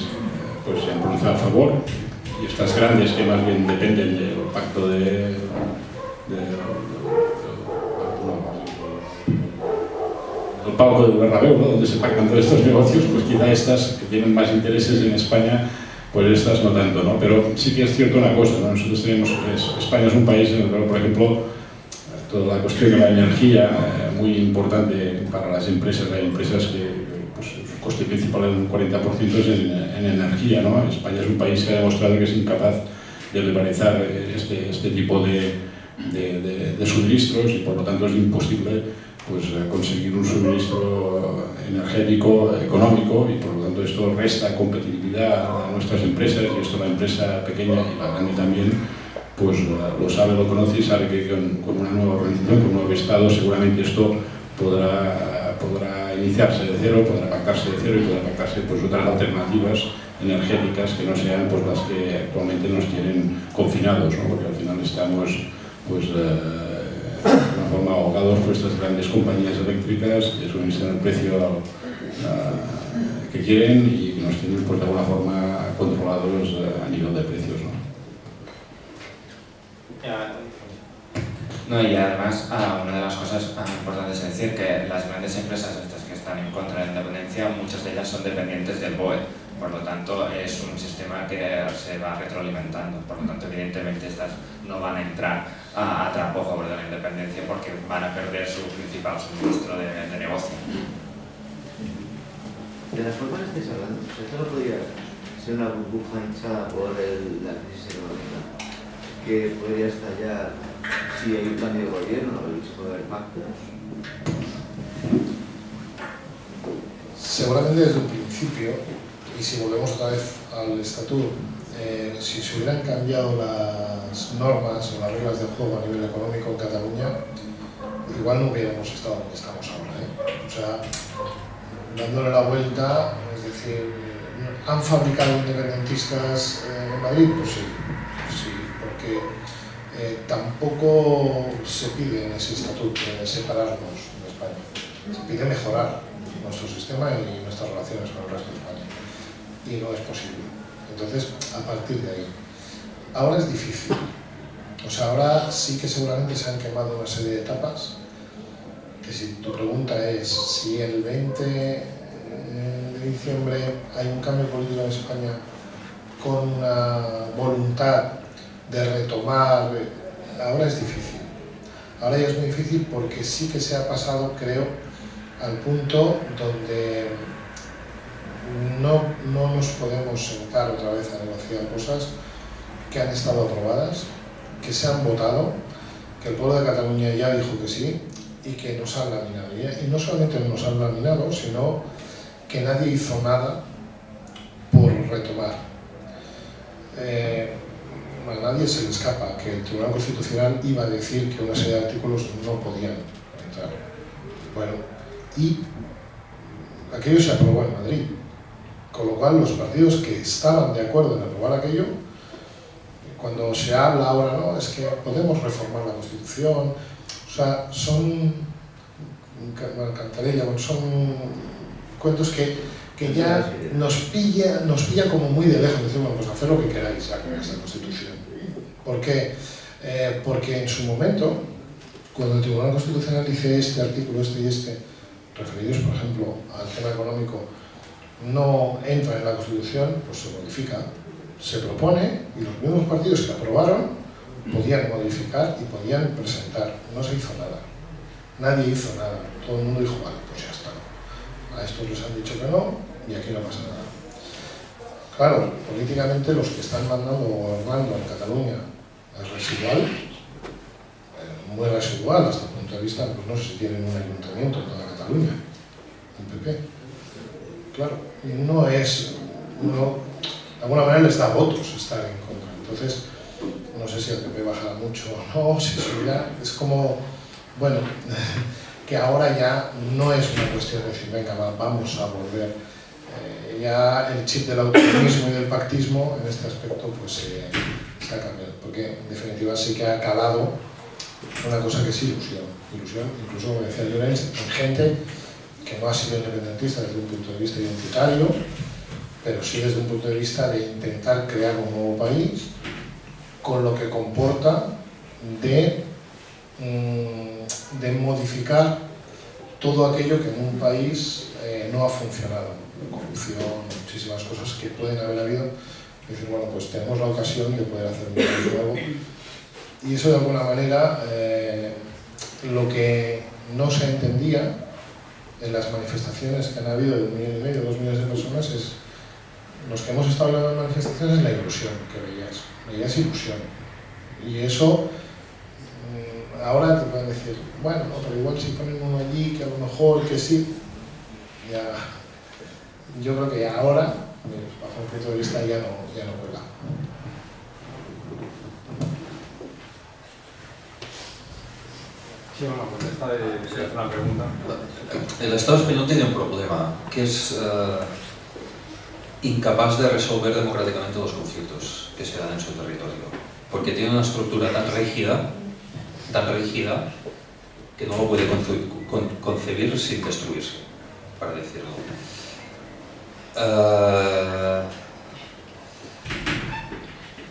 pues se han pronunciado a favor, y estas grandes que más bien dependen del pacto del palco del Bernabéu, ¿no?, donde se pactan todos estos negocios, pues quizá estas que tienen más intereses en España, pues estas no tanto, ¿no? Pero sí que es cierto una cosa, ¿no? Nosotros tenemos, España es un país en el que, por ejemplo, toda la cuestión de la energía, muy importante para las empresas. Hay empresas que pues, su coste principal en un 40% es en energía, ¿no? España es un país que ha demostrado que es incapaz de liberalizar este tipo de suministros, y por lo tanto es imposible pues, conseguir un suministro energético económico, y por lo tanto esto resta competitividad a nuestras empresas, y esto la empresa pequeña y la grande también pues lo sabe, lo conoce, y sabe que con una nueva organización, con un nuevo Estado, seguramente esto podrá iniciarse de cero, podrá pactarse de cero, y podrá pactarse pues, otras alternativas energéticas que no sean pues, las que actualmente nos tienen confinados, ¿no? Porque al final estamos pues, de una forma ahogados por estas grandes compañías eléctricas que suministran el precio que quieren, y que nos tienen pues, de alguna forma controlados a nivel de precios, ¿no? No, y además, una de las cosas importantes es decir que las grandes empresas estas que están en contra de la independencia, muchas de ellas son dependientes del BOE, por lo tanto es un sistema que se va retroalimentando, por lo tanto evidentemente estas no van a entrar a trapo a favor de la independencia porque van a perder su principal suministro de negocio. De las formas que estáis hablando, ¿esto no podría ser una burbuja hinchada por la crisis económica que podría estallar si hay un cambio de gobierno y se puede haber pactos? Seguramente desde un principio, y si volvemos otra vez al estatuto, si se hubieran cambiado las normas o las reglas del juego a nivel económico en Cataluña, igual no hubiéramos estado donde estamos ahora, O sea, dándole la vuelta, es decir, ¿han fabricado independentistas en Madrid? Pues sí, porque tampoco se pide en ese estatuto separarnos de España, se pide mejorar nuestro sistema y nuestras relaciones con el resto de España, y no es posible. Entonces, a partir de ahí, ahora es difícil, o sea, ahora sí que seguramente se han quemado una serie de etapas, que si tu pregunta es si el 20 de diciembre hay un cambio político en España con una voluntad de retomar, ahora es difícil. Ahora ya es muy difícil porque sí que se ha pasado, creo, al punto donde no nos podemos sentar otra vez a negociar cosas que han estado aprobadas, que se han votado, que el pueblo de Cataluña ya dijo que sí y que nos han laminado. Y no solamente nos han laminado, sino que nadie hizo nada por retomar. A nadie se le escapa que el Tribunal Constitucional iba a decir que una serie de artículos no podían entrar. Bueno, y aquello se aprobó en Madrid, con lo cual los partidos que estaban de acuerdo en aprobar aquello, cuando se habla ahora, no, es que podemos reformar la Constitución, o sea, son cantarella, son cuentos que ya nos pilla como muy de lejos, decimos, pues hacer lo que queráis ya con esta Constitución. ¿Por qué? Porque en su momento, cuando el Tribunal Constitucional dice este artículo, este y este, referidos, por ejemplo, al tema económico, no entra en la Constitución, pues se modifica, se propone, y los mismos partidos que aprobaron podían modificar y podían presentar. No se hizo nada. Nadie hizo nada. Todo el mundo dijo, vale, pues ya está. A estos les han dicho que no, y aquí no pasa nada. Claro, políticamente los que están mandando o gobernando en Cataluña es residual, muy residual hasta el punto de vista, pues no sé si tienen un ayuntamiento en toda Cataluña, un PP. Claro, no es, de alguna manera les da votos estar en contra. Entonces, no sé si el PP bajará mucho o no, si subirá, es como, bueno, que ahora ya no es una cuestión de decir, venga, vamos a volver. Ya el chip del autonomismo y del pactismo en este aspecto pues se ha cambiado, porque en definitiva sí que ha calado una cosa que es ilusión, incluso como decía Llorens, en gente que no ha sido independentista desde un punto de vista identitario, pero sí desde un punto de vista de intentar crear un nuevo país, con lo que comporta de modificar todo aquello que en un país no ha funcionado, corrupción, muchísimas cosas que pueden haber habido, y decir, bueno, pues tenemos la ocasión de poder hacer un país nuevo, y eso de alguna manera lo que no se entendía en las manifestaciones que han habido de 1,5 millones, 2 millones de personas es, los que hemos estado hablando de manifestaciones, la ilusión que veías ilusión, y eso ahora te pueden decir, bueno, no, pero igual si ponen uno allí, que a lo mejor que sí, ya, yo creo que ahora, bajo un punto de vista, ya no juega. Sí, bueno, pues esta es una pregunta. El Estado español tiene un problema, que es incapaz de resolver democráticamente los conflictos que se dan en su territorio, porque tiene una estructura tan rígida, que no lo puede concebir sin destruirse, para decirlo.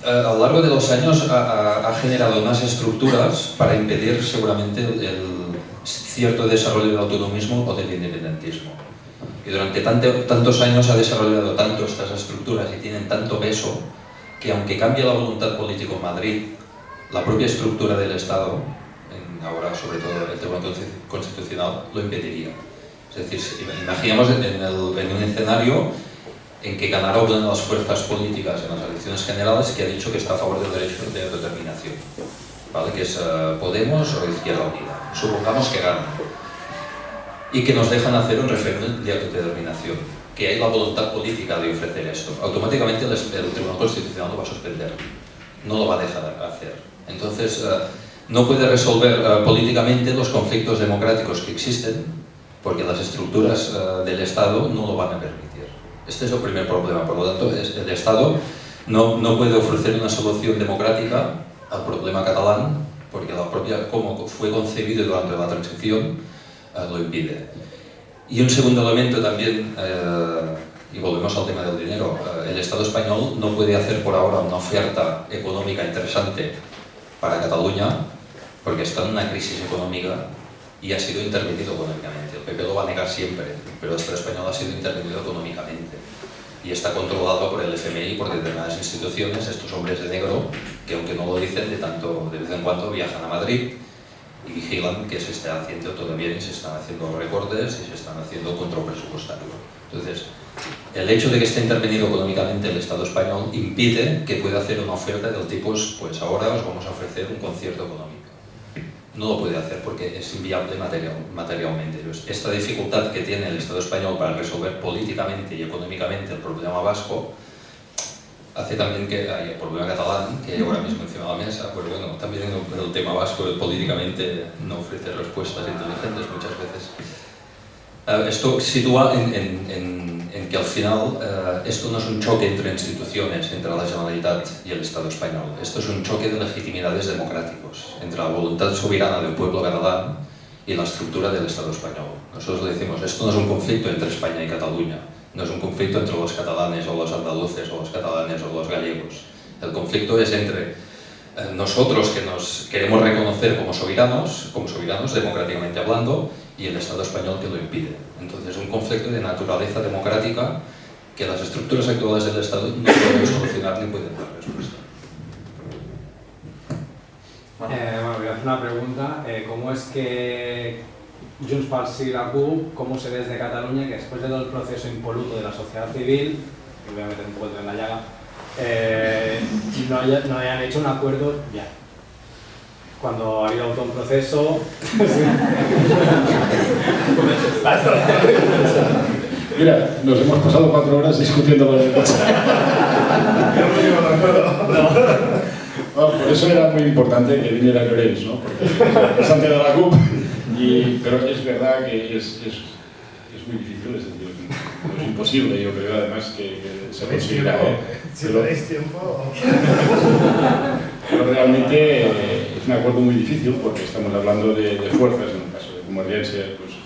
a lo largo de los años ha generado unas estructuras para impedir seguramente el cierto desarrollo del autonomismo o del independentismo. Y durante tantos años ha desarrollado tanto estas estructuras y tienen tanto peso que aunque cambie la voluntad política en Madrid, la propia estructura del Estado, ahora sobre todo el Tribunal Constitucional, lo impediría. Es decir, imaginemos en un escenario en que ganara una de las fuerzas políticas en las elecciones generales que ha dicho que está a favor del derecho de autodeterminación, ¿vale? Que es Podemos o Izquierda Unida. Supongamos que ganan y que nos dejan hacer un referéndum de autodeterminación, que hay la voluntad política de ofrecer esto. Automáticamente el Tribunal Constitucional lo va a suspender, no lo va a dejar hacer. Entonces, no puede resolver políticamente los conflictos democráticos que existen porque las estructuras del Estado no lo van a permitir. Este es el primer problema. Por lo tanto, el Estado no puede ofrecer una solución democrática al problema catalán porque la propia, como fue concebido durante la transición, lo impide. Y un segundo elemento también, y volvemos al tema del dinero, el Estado español no puede hacer por ahora una oferta económica interesante para Cataluña porque está en una crisis económica y ha sido intervenido económicamente. El PP lo va a negar siempre, pero el Estado español ha sido intervenido económicamente y está controlado por el FMI y por determinadas instituciones, estos hombres de negro, que aunque no lo dicen, de vez en cuando viajan a Madrid y vigilan que se esté haciendo todo bien y se están haciendo recortes y se están haciendo control presupuestario. Entonces, el hecho de que esté intervenido económicamente el Estado español impide que pueda hacer una oferta del tipo, pues ahora os vamos a ofrecer un concierto económico. No lo puede hacer porque es inviable materialmente. Esta dificultad que tiene el Estado español para resolver políticamente y económicamente el problema vasco hace también que haya el problema catalán, que ahora mismo encima de la mesa, pues bueno, también en el tema vasco políticamente no ofrece respuestas inteligentes muchas veces. Esto sitúa en que al final esto no es un choque entre instituciones, entre la Generalitat y el Estado español. Esto es un choque de legitimidades democráticos, entre la voluntad soberana del pueblo catalán y la estructura del Estado español. Nosotros le decimos, esto no es un conflicto entre España y Cataluña, no es un conflicto entre los catalanes o los andaluces o los catalanes o los gallegos. El conflicto es entre nosotros que nos queremos reconocer como soberanos democráticamente hablando, y el Estado español que lo impide. Entonces, un conflicto de naturaleza democrática que las estructuras actuales del Estado no pueden solucionar ni pueden dar respuesta. Bueno, voy a hacer una pregunta. ¿Cómo es que Junts pel Sí y la CUP, cómo se ve desde Cataluña que después de todo el proceso impoluto de la sociedad civil, que voy a meter un poco en la llaga, no hayan hecho un acuerdo ya? Cuando ha habido todo un proceso... Mira, nos hemos pasado 4 horas discutiendo con el coche. Bueno, por eso era muy importante que viniera Llorens, ¿no? Porque es representante de la CUP, pero es verdad que es muy difícil, es decir, no es imposible, yo creo además que se consiga. Si tenéis tiempo... Pero realmente es un acuerdo muy difícil porque estamos hablando de fuerzas, en el caso de Convergencia pues,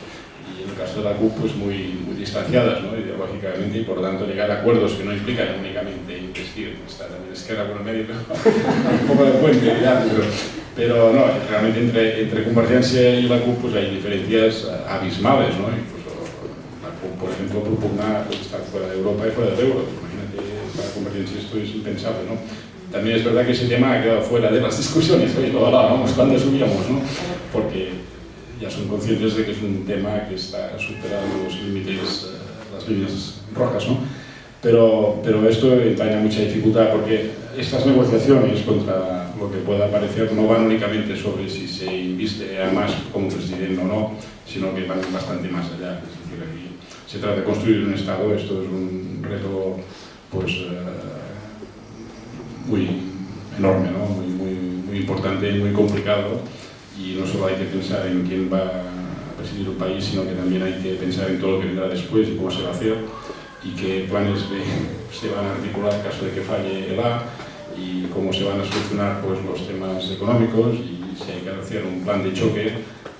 y en el caso de la CUP pues, muy distanciadas, ¿no? Ideológicamente, y por lo tanto llegar a acuerdos que no implican únicamente investir. Está también Esquerra por el medio, pero un poco de puente, ya, pero no, realmente entre Convergencia y la CUP pues, hay diferencias abismales, ¿no? Incluso la CUP, por ejemplo, propugna pues, estar fuera de Europa y fuera del euro. Imagínate, para Convergencia esto es impensable, ¿no? También es verdad que ese tema ha quedado fuera de las discusiones, hoy lo hablábamos cuando subíamos, ¿no? Porque ya son conscientes de que es un tema que está superando los límites, las líneas rojas, ¿no? Pero esto entraña mucha dificultad porque estas negociaciones contra lo que pueda parecer no van únicamente sobre si se inviste a más como presidente o no, sino que van bastante más allá. Es decir, aquí se trata de construir un Estado, esto es un reto, pues, muy enorme, ¿no? muy importante y muy complicado, y no solo hay que pensar en quién va a presidir un país, sino que también hay que pensar en todo lo que vendrá después y cómo se va a hacer y qué planes se van a articular en caso de que falle el A y cómo se van a solucionar pues, los temas económicos y si hay que hacer un plan de choque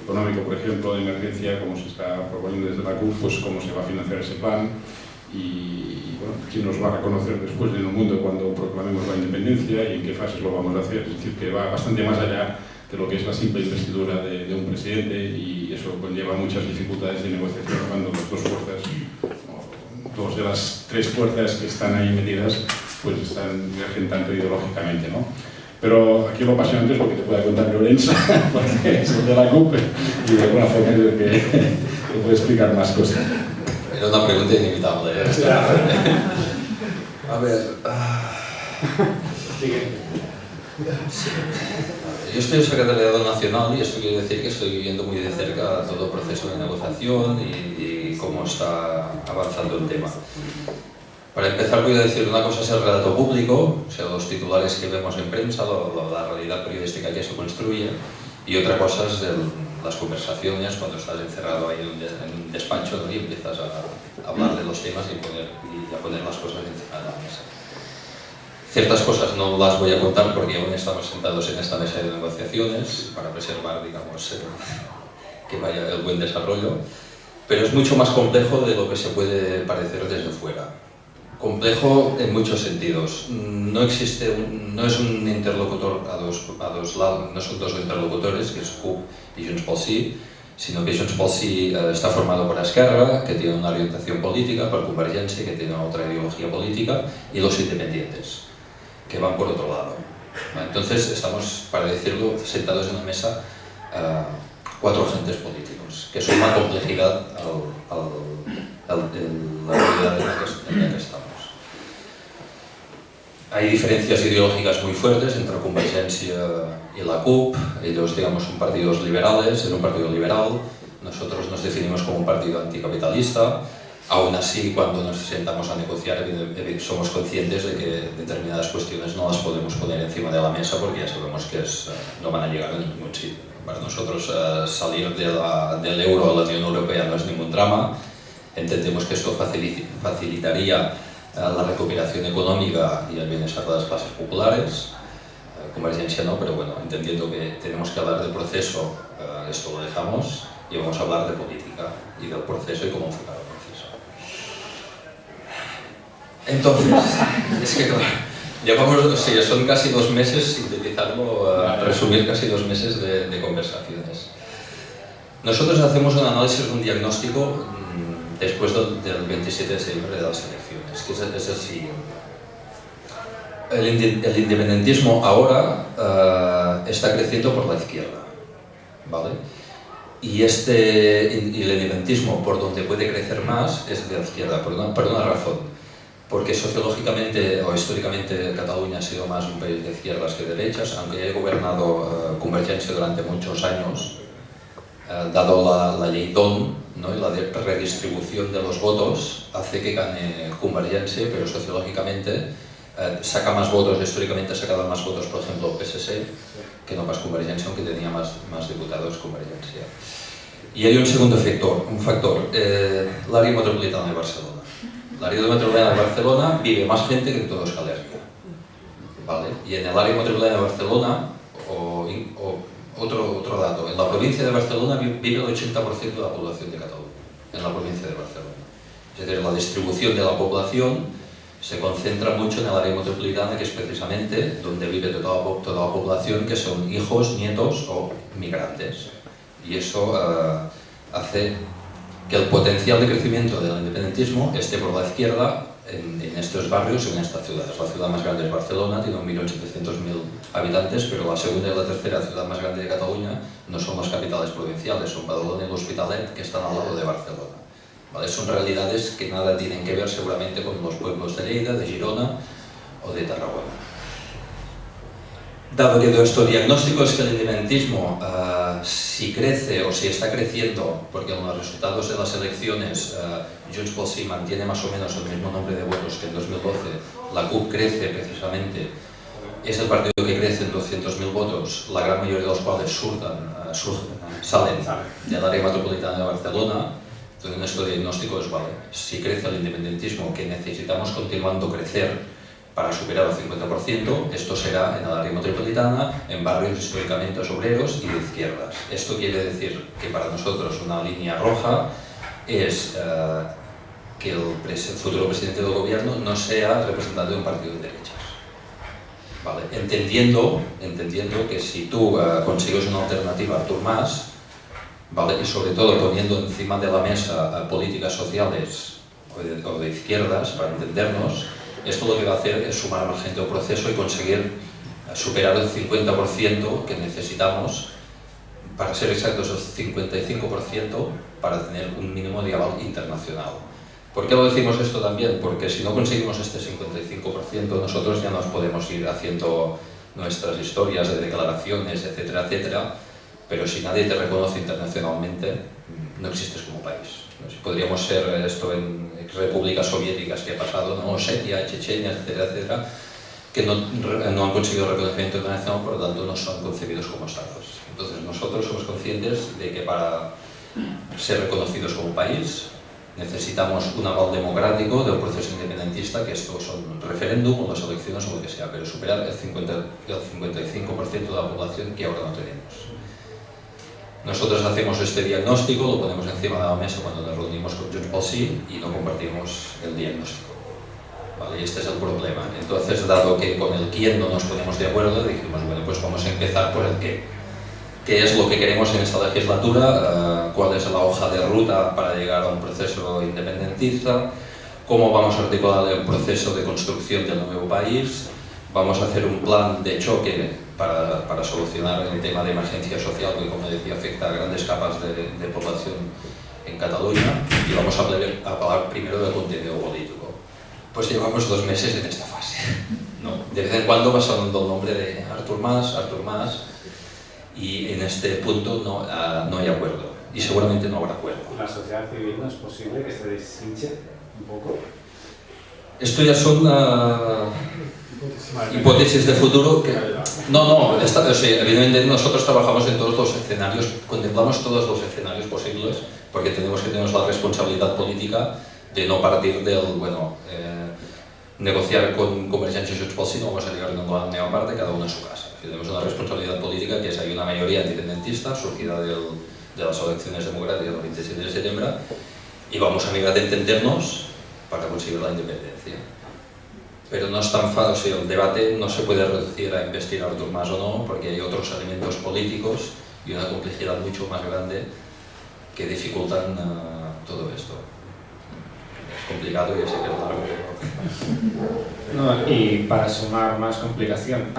económico, por ejemplo, de emergencia, como se está proponiendo desde la CUP, pues cómo se va a financiar ese plan y bueno, quién nos va a reconocer después en el mundo cuando proclamemos la independencia y en qué fases lo vamos a hacer. Es decir, que va bastante más allá de lo que es la simple investidura de un presidente, y eso conlleva muchas dificultades de negociación cuando las dos fuerzas, o dos de las tres fuerzas que están ahí metidas, pues están divergen tanto ideológicamente, ¿no? Pero aquí lo apasionante es lo que te pueda contar Lorenzo, porque es de la CUP y de alguna forma es el que te puede explicar más cosas. Era una pregunta inevitable. A ver... Yo estoy en Secretariado Nacional y esto quiere decir que estoy viviendo muy de cerca todo el proceso de negociación y cómo está avanzando el tema. Para empezar voy a decir una cosa es el relato público, o sea, los titulares que vemos en prensa, la realidad periodística que se construye, y otra cosa es las conversaciones cuando estás encerrado ahí en un despacho, ¿no? Y empiezas a hablar de los temas y a poner las cosas encima de la mesa. Ciertas cosas no las voy a contar porque aún estamos sentados en esta mesa de negociaciones para preservar, digamos, que vaya el buen desarrollo, pero es mucho más complejo de lo que se puede parecer desde fuera. Complejo en muchos sentidos. No es un interlocutor a dos lados, no son dos interlocutores, que es CUP y Junts pel Sí, sino que Junts pel Sí está formado por Esquerra, que tiene una orientación política, por Convergència, que tiene otra ideología política, y los independientes, que van por otro lado. Entonces estamos, para decirlo, sentados en una mesa cuatro agentes políticos, que son una complejidad la realidad en la que estamos. Hay diferencias ideológicas muy fuertes entre Convergència y la CUP. Ellos, digamos, son partidos liberales, es un partido liberal. Nosotros nos definimos como un partido anticapitalista. Aún así, cuando nos sentamos a negociar, somos conscientes de que determinadas cuestiones no las podemos poner encima de la mesa porque ya sabemos que no van a llegar a ningún sitio. Para nosotros, salir del euro a la Unión Europea no es ningún drama. Entendemos que esto facilitaría la recuperación económica y el bienestar de las clases populares. Convergència no, pero bueno, entendiendo que tenemos que hablar del proceso, esto lo dejamos y vamos a hablar de política y del proceso y cómo enfocar el proceso. Entonces, es que claro, llevamos, sí, son casi 2 meses, sintetizarlo, resumir casi 2 meses de conversaciones. Nosotros hacemos un análisis, un diagnóstico después del 27 de septiembre de las elecciones, que es el siguiente. El independentismo ahora está creciendo por la izquierda, ¿vale? Y el independentismo por donde puede crecer más es de la izquierda, por una razón. Porque sociológicamente o históricamente Cataluña ha sido más un país de izquierdas que de derechas, aunque haya gobernado Convergència durante muchos años, dado la ley DON, ¿no? Y la redistribución de los votos hace que gane Convergència, pero sociológicamente saca más votos, históricamente ha sacado más votos, por ejemplo, PSC, que no pas Convergència, aunque tenía más diputados Convergència. Y hay un segundo factor, l'àrea metropolitana de Barcelona. L'àrea metropolitana de Barcelona vive más gente que en toda Euskal Herria, ¿vale? Y en el área metropolitana de Barcelona, otro dato, en la provincia de Barcelona vive el 80% de la población de Cataluña, en la provincia de Barcelona. Es decir, la distribución de la población se concentra mucho en el área metropolitana, que es precisamente donde vive toda la población, que son hijos, nietos o migrantes. Y eso hace que el potencial de crecimiento del independentismo esté por la izquierda en estos barrios y en estas ciudades. La ciudad más grande es Barcelona, tiene 1.700.000 habitantes, pero la segunda y la tercera ciudad más grande de Cataluña no son las capitales provinciales, son Badalona y l'Hospitalet, que están al lado de Barcelona. ¿Vale? Son realidades que nada tienen que ver seguramente con los pueblos de Lleida, de Girona o de Tarragona. Dado que nuestro diagnóstico es que el independentismo, si crece o si está creciendo, porque en los resultados de las elecciones Junts pel Sí mantiene más o menos el mismo número de votos que en 2012, la CUP crece precisamente, es el partido que crece en 200.000 votos, la gran mayoría de los cuales salen del área metropolitana de Barcelona. Entonces nuestro diagnóstico es, vale, si crece el independentismo, que necesitamos continuando crecer para superar el 50%, esto será en el área metropolitana, en barrios históricamente obreros y de izquierdas. Esto quiere decir que para nosotros una línea roja es que el futuro presidente del gobierno no sea representante de un partido de derechas. ¿Vale? Entendiendo que si tú consigues una alternativa a Artur Mas, ¿vale? Y sobre todo poniendo encima de la mesa políticas sociales o de izquierdas, para entendernos, esto lo que va a hacer es sumar más gente al proceso y conseguir superar el 50% que necesitamos, para ser exactos el 55%, para tener un mínimo de aval internacional. ¿Por qué lo decimos esto también? Porque si no conseguimos este 55%, nosotros ya nos podemos ir haciendo nuestras historias de declaraciones, etcétera, etcétera, pero si nadie te reconoce internacionalmente, no existes como país. Si podríamos ser esto en repúblicas soviéticas que ha pasado, ¿no? Osetia, Chechenia, etcétera, etcétera, que no han conseguido reconocimiento internacional, por lo tanto no son concebidos como estados. Entonces nosotros somos conscientes de que para ser reconocidos como país necesitamos un aval democrático del proceso independentista, que esto son referéndum o las elecciones o lo que sea, pero superar el 55% de la población que ahora no tenemos. Nosotros hacemos este diagnóstico, lo ponemos encima de la mesa cuando nos reunimos con Junts pel Sí y no compartimos el diagnóstico. ¿Vale? Y este es el problema. Entonces, dado que con el quién no nos ponemos de acuerdo, dijimos, bueno, pues vamos a empezar por el qué. ¿Qué es lo que queremos en esta legislatura? ¿Cuál es la hoja de ruta para llegar a un proceso independentista? ¿Cómo vamos a articular el proceso de construcción del nuevo país? Vamos a hacer un plan de choque para solucionar el tema de emergencia social, que, como decía, afecta a grandes capas de población en Cataluña, y vamos a hablar primero del contenido político. Pues llevamos 2 meses en esta fase, ¿no? De vez en cuando va sonando el nombre de Artur Mas, y en este punto no hay acuerdo, y seguramente no habrá acuerdo. ¿La sociedad civil no es posible que se deshinche un poco? Esto ya son hipótesis de futuro que... No, evidentemente nosotros trabajamos en todos los escenarios, contemplamos todos los escenarios posibles, porque tenemos que tener la responsabilidad política de no partir del, negociar con Convergencia y Junts pel Sí, no vamos a llegar a ninguna parte, cada uno en su casa. Tenemos una responsabilidad política, que es hay una mayoría independentista surgida de las elecciones democráticas del 27 de septiembre, y vamos a mirar de entendernos para conseguir la independencia. Pero no es tan fácil, el debate no se puede reducir a investir a Artur Mas o no, porque hay otros elementos políticos y una complejidad mucho más grande que dificultan todo esto. Es complicado y sé que es largo. No, y para sumar más complicación,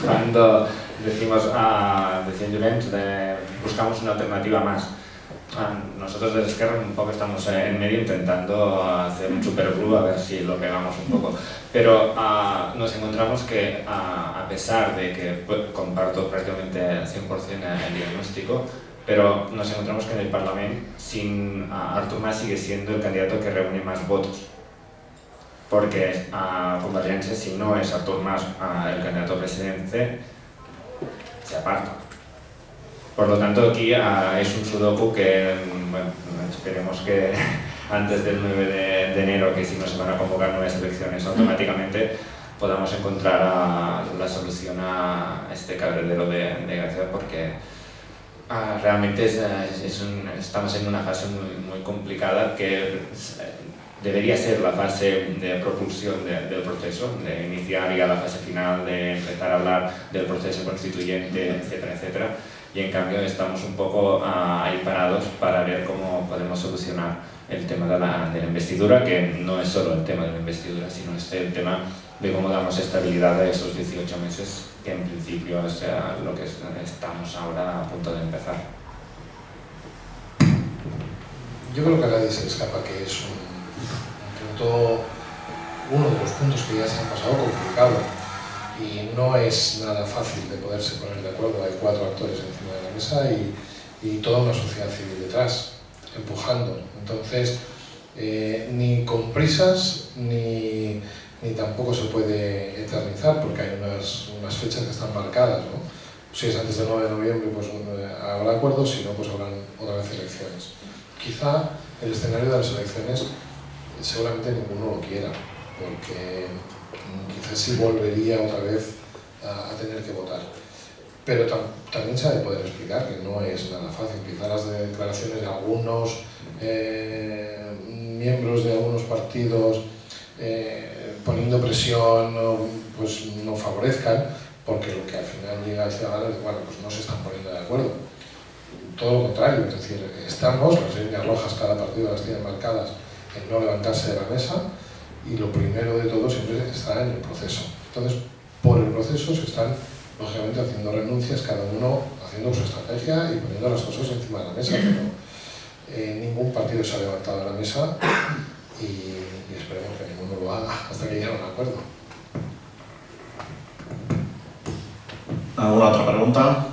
cuando decimos, decía Llorens, buscamos una alternativa más. Nosotros desde Esquerra un poco estamos en medio intentando hacer un superglue a ver si lo pegamos un poco, pero nos encontramos que a pesar de que comparto prácticamente al 100% el diagnóstico, pero nos encontramos que en el Parlamento Artur Mas sigue siendo el candidato que reúne más votos, porque Convergencia, si no es Artur Mas el candidato a presidente, se aparta. Por lo tanto, aquí es un sudoku que, bueno, esperemos que antes del 9 de enero, que si no se van a convocar nuevas elecciones, automáticamente podamos encontrar la solución a este cabredero de García, porque realmente estamos en una fase muy complicada, que debería ser la fase de propulsión del proceso, de iniciar ya la fase final, de empezar a hablar del proceso constituyente, etcétera, etcétera. Y en cambio estamos un poco ahí parados para ver cómo podemos solucionar el tema de la investidura, que no es solo el tema de la investidura, sino el tema de cómo damos estabilidad a esos 18 meses, que en principio es lo que estamos ahora a punto de empezar. Yo creo que a nadie se le escapa que es uno de los puntos que ya se han pasado complicado. Y no es nada fácil de poderse poner de acuerdo. Hay 4 actores encima de la mesa y toda una sociedad civil detrás, empujando. Entonces, ni con prisas, ni tampoco se puede eternizar, porque hay unas fechas que están marcadas, ¿no? Si es antes del 9 de noviembre, pues habrá acuerdos, si no, pues habrán otra vez elecciones. Quizá el escenario de las elecciones seguramente ninguno lo quiera, porque quizás sí volvería otra vez a tener que votar. Pero también se ha de poder explicar que no es nada fácil. Quizás las declaraciones de algunos miembros de algunos partidos poniendo presión pues no favorezcan, porque lo que al final llega al ciudadano es, bueno, pues no se están poniendo de acuerdo. Todo lo contrario, es decir, las líneas rojas cada partido las tiene marcadas en no levantarse de la mesa, y lo primero de todo siempre está en el proceso. Entonces, por el proceso se están, lógicamente, haciendo renuncias, cada uno haciendo su estrategia y poniendo las cosas encima de la mesa, pero ningún partido se ha levantado de la mesa y esperemos que ninguno lo haga hasta que llegue a un acuerdo. ¿Alguna otra pregunta?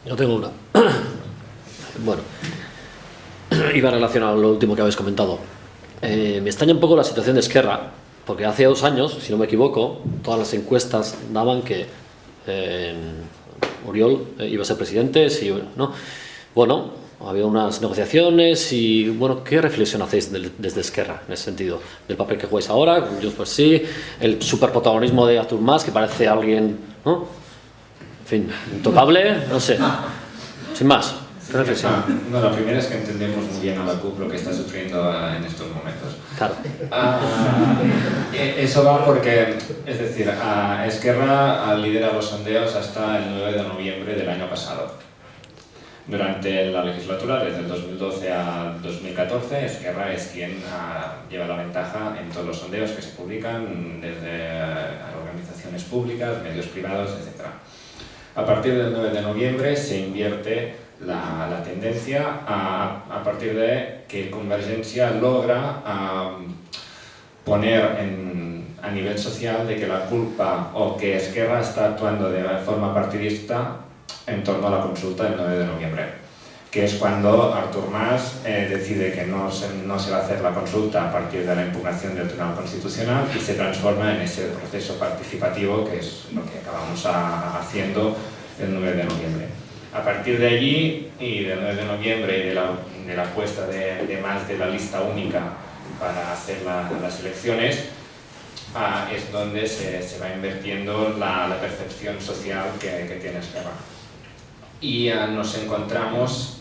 Yo tengo una. Bueno, iba relacionado a lo último que habéis comentado. Me extraña un poco la situación de Esquerra, porque hace 2 años, si no me equivoco, todas las encuestas daban que Oriol iba a ser presidente, sí, ¿no? Bueno, había unas negociaciones y, bueno, ¿qué reflexión hacéis desde Esquerra en ese sentido? Del papel que jugáis ahora, con Junts per Sí, el superprotagonismo de Artur Mas, que parece alguien, ¿no? En fin, intocable, no sé. Sin más, ¿qué reflexión? No, lo primero es que entendemos muy bien a la CUP lo que está sufriendo en estos momentos. Claro. Eso va porque, es decir, Esquerra lidera los sondeos hasta el 9 de noviembre del año pasado. Durante la legislatura, desde el 2012 al 2014, Esquerra es quien lleva la ventaja en todos los sondeos que se publican desde organizaciones públicas, medios privados, etc. A partir del 9 de noviembre se invierte la tendencia a partir de que Convergencia logra poner a nivel social de que la culpa o que Esquerra está actuando de forma partidista en torno a la consulta del 9 de noviembre, que es cuando Artur Mas decide que no se va a hacer la consulta a partir de la impugnación del Tribunal Constitucional y se transforma en ese proceso participativo que es lo que acabamos haciendo el 9 de noviembre. A partir de allí, y del 9 de noviembre y de la apuesta de Mas de la lista única para hacer las elecciones, es donde se va invirtiendo la percepción social que tiene Esquerra. Y nos encontramos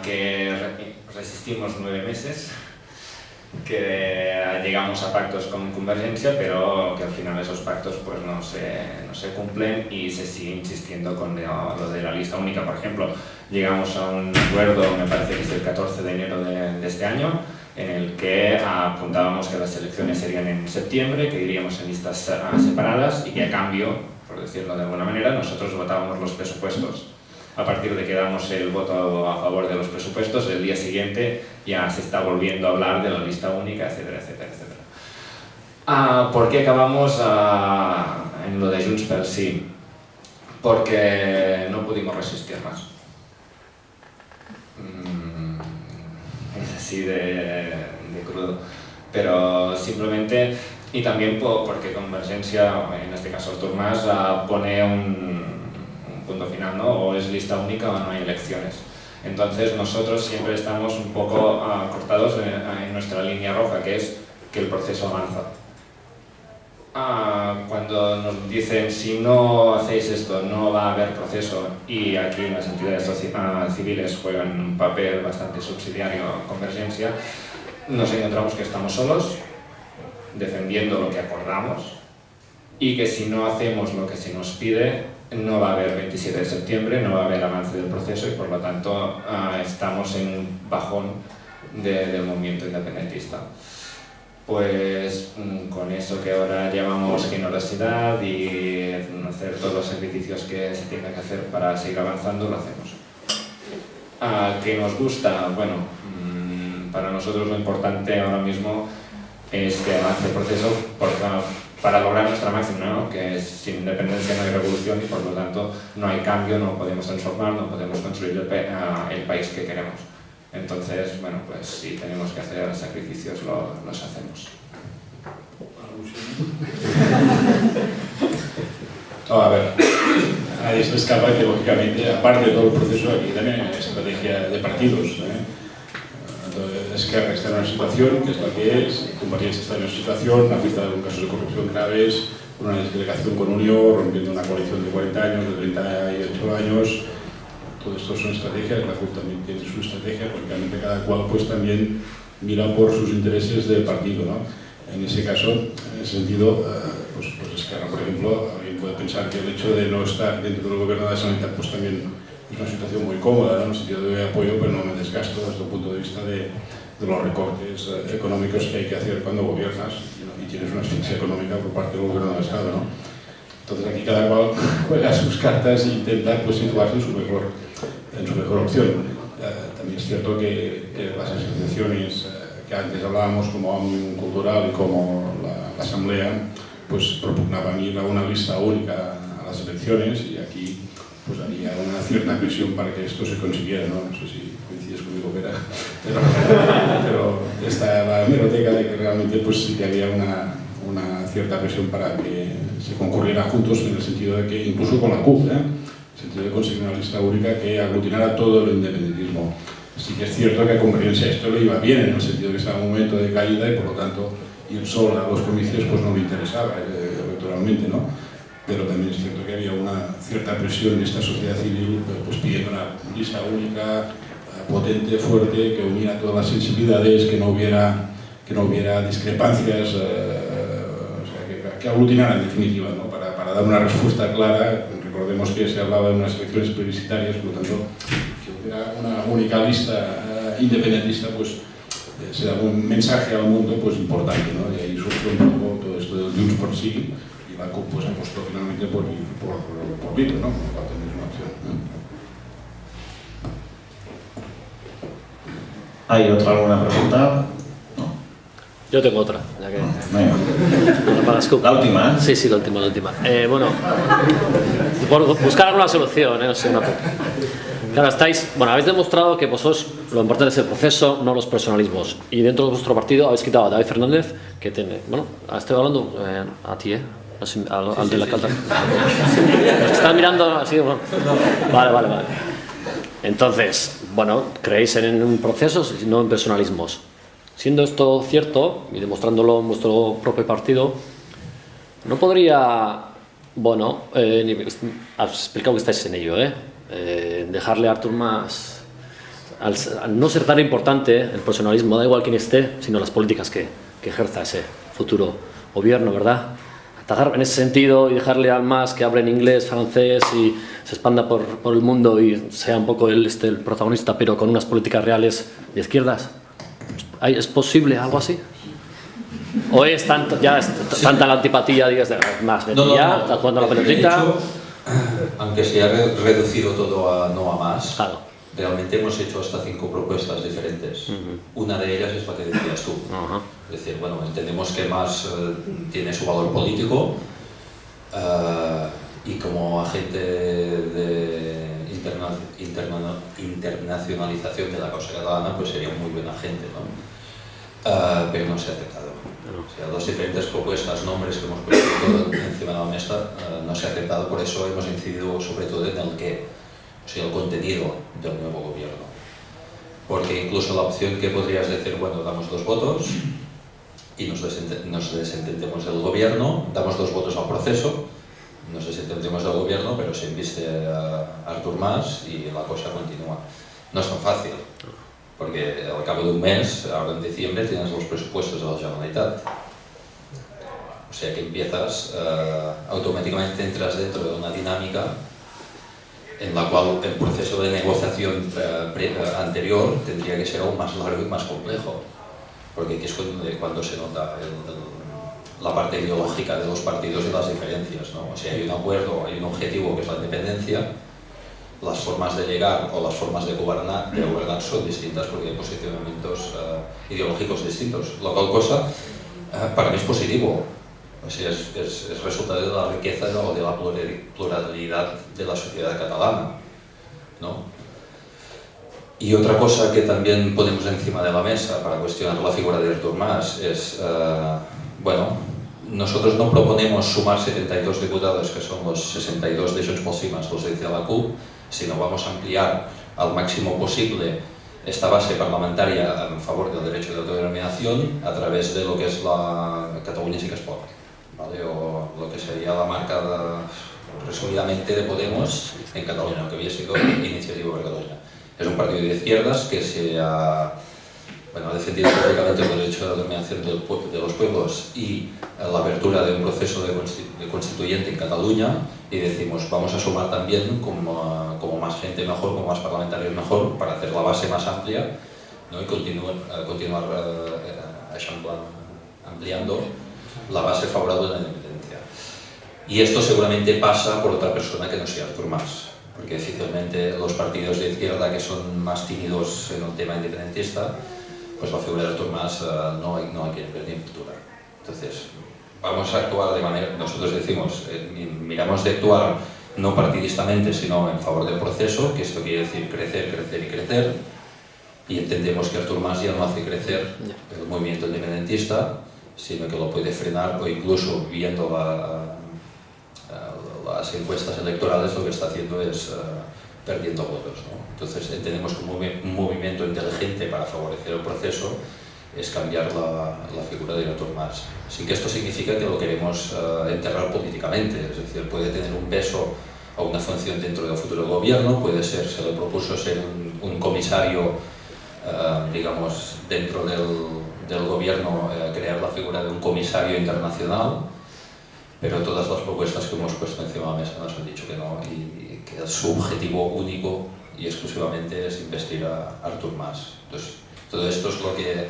que resistimos 9 meses, que llegamos a pactos con Convergencia, pero que al final esos pactos pues no se cumplen y se sigue insistiendo con lo de la lista única. Por ejemplo, llegamos a un acuerdo, me parece que es el 14 de enero de este año, en el que apuntábamos que las elecciones serían en septiembre, que iríamos en listas separadas y que a cambio, por decirlo de alguna manera, nosotros votábamos los presupuestos. A partir de que damos el voto a favor de los presupuestos, el día siguiente ya se está volviendo a hablar de la lista única, etcétera, etcétera, etcétera. ¿Por qué acabamos en lo de Junts per Sí? Porque no pudimos resistir más. Es así de crudo. Pero simplemente, y también porque Convergencia, en este caso Artur Mas, pone un punto final, ¿no? O es lista única o no hay elecciones. Entonces nosotros siempre estamos un poco cortados en nuestra línea roja, que es que el proceso avanza. Cuando nos dicen si no hacéis esto no va a haber proceso, y aquí las entidades civiles juegan un papel bastante subsidiario a Convergencia, nos encontramos que estamos solos defendiendo lo que acordamos y que si no hacemos lo que se nos pide no va a haber 27 de septiembre, no va a haber avance del proceso y por lo tanto estamos en un bajón del movimiento independentista. Pues con eso que ahora llamamos generosidad y hacer todos los sacrificios que se tengan que hacer para seguir avanzando, lo hacemos. ¿Qué nos gusta? Bueno, para nosotros lo importante ahora mismo es que avance el proceso para lograr nuestra máxima, ¿no? Que es, sin independencia no hay revolución y por lo tanto no hay cambio, no podemos transformar, no podemos construir el país que queremos. Entonces, bueno, pues si tenemos que hacer sacrificios, los hacemos. A ver, a nadie se escapa que, lógicamente, aparte de todo el proceso, aquí también hay estrategia de partidos. Entonces, Esquerra está en una situación que es la que es, Convergencia está en una situación, la vista de casos de corrupción graves, una desdelegación con Unió, rompiendo una coalición de 40 años, de 38 años. Todo esto son estrategias, la CUP también tiene su estrategia, porque realmente cada cual pues también mira por sus intereses del partido, ¿no? En ese caso, en ese sentido, pues Esquerra, por ejemplo, alguien puede pensar que el hecho de no estar dentro del gobierno de la Generalitat pues también es una situación muy cómoda, ¿no? En el sentido de apoyo, pero no me desgasto desde el punto de vista de los recortes económicos que hay que hacer cuando gobiernas y tienes una asfixia económica por parte del gobierno del Estado, ¿no? Entonces aquí cada cual juega sus cartas e intenta pues, situarse en su mejor opción. También es cierto que las asociaciones que antes hablábamos, como Òmnium Cultural y como la Asamblea, pues propugnaban ir a una lista única a las elecciones y aquí pues había una cierta presión para que esto se consiguiera, ¿no? No sé si coincides conmigo, pero está la hemeroteca de que realmente pues sí que había una cierta presión para que se concurriera juntos en el sentido de que, incluso con la CUP, en el sentido de conseguir una lista única que aglutinara todo el independentismo. Sí que es cierto que a Convergencia esto le iba bien, en el sentido de que estaba en un momento de caída y por lo tanto ir solo a los comicios pues no le interesaba electoralmente, ¿no? Pero también es cierto que había una cierta presión de esta sociedad civil pues pidiendo una lista única, potente, fuerte, que uniera todas las sensibilidades, que no hubiera discrepancias, que aglutinara en definitiva, ¿no? Para dar una respuesta clara. Recordemos que se hablaba de unas elecciones plebiscitarias, por lo tanto, que hubiera una única lista independentista, pues se da un mensaje al mundo pues importante, ¿no? Y ahí surgió un poco todo esto del Junts por sí, y la CUP pues apostó finalmente por Bildu, ¿no? Por parte de una opción, ¿no? ¿Hay alguna pregunta? No. Yo tengo otra, ya que... La última, ¿eh? Sí, la última. Bueno, por buscar alguna solución, no sé, Claro, habéis demostrado que vosotros lo importante es el proceso, no los personalismos. Y dentro de vuestro partido habéis quitado a David Fernández, que tiene... Bueno, estoy hablando a ti, no sé, al de la calta. Los que están mirando así, bueno. Vale. Entonces, bueno, creéis en un proceso, no en personalismos. Siendo esto cierto, y demostrándolo en vuestro propio partido, no podría... Bueno, has explicado que estáis en ello, dejarle a Artur Mas, al no ser tan importante el personalismo, da igual quién esté, sino las políticas que ejerza ese futuro gobierno, ¿verdad? Atajar en ese sentido y dejarle al Mas que hable en inglés, francés y se expanda por el mundo y sea un poco el protagonista, pero con unas políticas reales de izquierdas. ¿Es posible algo así? ¿O es tanta la antipatía, digas, de Mas, está jugando a la pelotita? Aunque se ha reducido todo a no a más, claro. Realmente hemos hecho hasta 5 propuestas diferentes. Una de ellas es la que decías tú. Es decir, bueno, entendemos que Mas tiene su valor político y como agente de internacionalización de la causa catalana, pues sería un muy buen agente, ¿no? Pero no se ha aceptado. O sea, 2 diferentes propuestas, nombres que hemos puesto encima de la mesa, no se ha aceptado, por eso hemos incidido sobre todo en el qué, o sea, el contenido del nuevo gobierno. Porque incluso la opción que podrías decir, bueno, damos 2 votos y nos desentendemos del gobierno, damos 2 votos al proceso, nos desentendemos del gobierno, pero se enviste a Artur Mas y la cosa continúa. No es tan fácil. Porque al cabo de un mes, ahora en diciembre, tienes los presupuestos de la Generalitat. O sea que empiezas, automáticamente entras dentro de una dinámica en la cual el proceso de negociación anterior tendría que ser aún más largo y más complejo. Porque aquí es cuando se nota la parte ideológica de los partidos y las diferencias, ¿no? O sea, hay un acuerdo, hay un objetivo que es la independencia. Las formas de llegar o las formas de gobernar son distintas porque hay posicionamientos ideológicos distintos, lo cual cosa para mí es positivo, o sea, es resultado de la riqueza o de la pluralidad de la sociedad catalana, ¿no? Y otra cosa que también ponemos encima de la mesa para cuestionar la figura de Artur Mas es, bueno, nosotros no proponemos sumar 72 diputados, que son los 62 de Junts pel Sí más los de la CUP, sino vamos a ampliar al máximo posible esta base parlamentaria en favor del derecho de autodeterminación a través de lo que es la Catalunya sí que es pot, ¿vale? O lo que sería la marca, resumidamente, de Podemos en Cataluña, que había sido Iniciativa per Catalunya. Es un partido de izquierdas que se ha bueno, ha defendido públicamente el derecho de la determinación de los pueblos y la apertura de un proceso de constituyente en Cataluña, y decimos, vamos a sumar también como más gente mejor, como más parlamentarios mejor, para hacer la base más amplia, ¿no? Y continuar ampliando la base favorable de la independencia. Y esto seguramente pasa por otra persona que no sea Artur Mas, porque difícilmente los partidos de izquierda que son más tímidos en un tema independentista, pues la figura de Artur Mas no hay que ver ni capturar. Entonces, vamos a actuar de manera, nosotros decimos, miramos de actuar no partidistamente, sino en favor del proceso, que esto quiere decir crecer, crecer y crecer, y entendemos que Artur Mas ya no hace crecer el movimiento independentista, sino que lo puede frenar, o incluso viendo las encuestas electorales lo que está haciendo es perdiendo votos, ¿no? Entonces entendemos que un movimiento inteligente para favorecer el proceso es cambiar la figura de Artur Mas, sin que esto signifique que lo queremos enterrar políticamente, es decir, puede tener un peso o una función dentro del futuro gobierno, puede ser, se le propuso ser un comisario, digamos, dentro del gobierno, crear la figura de un comisario internacional, pero todas las propuestas que hemos puesto encima de la mesa nos han dicho que no, y que su objetivo único y exclusivamente es investir a Artur Mas. Entonces, todo esto es lo que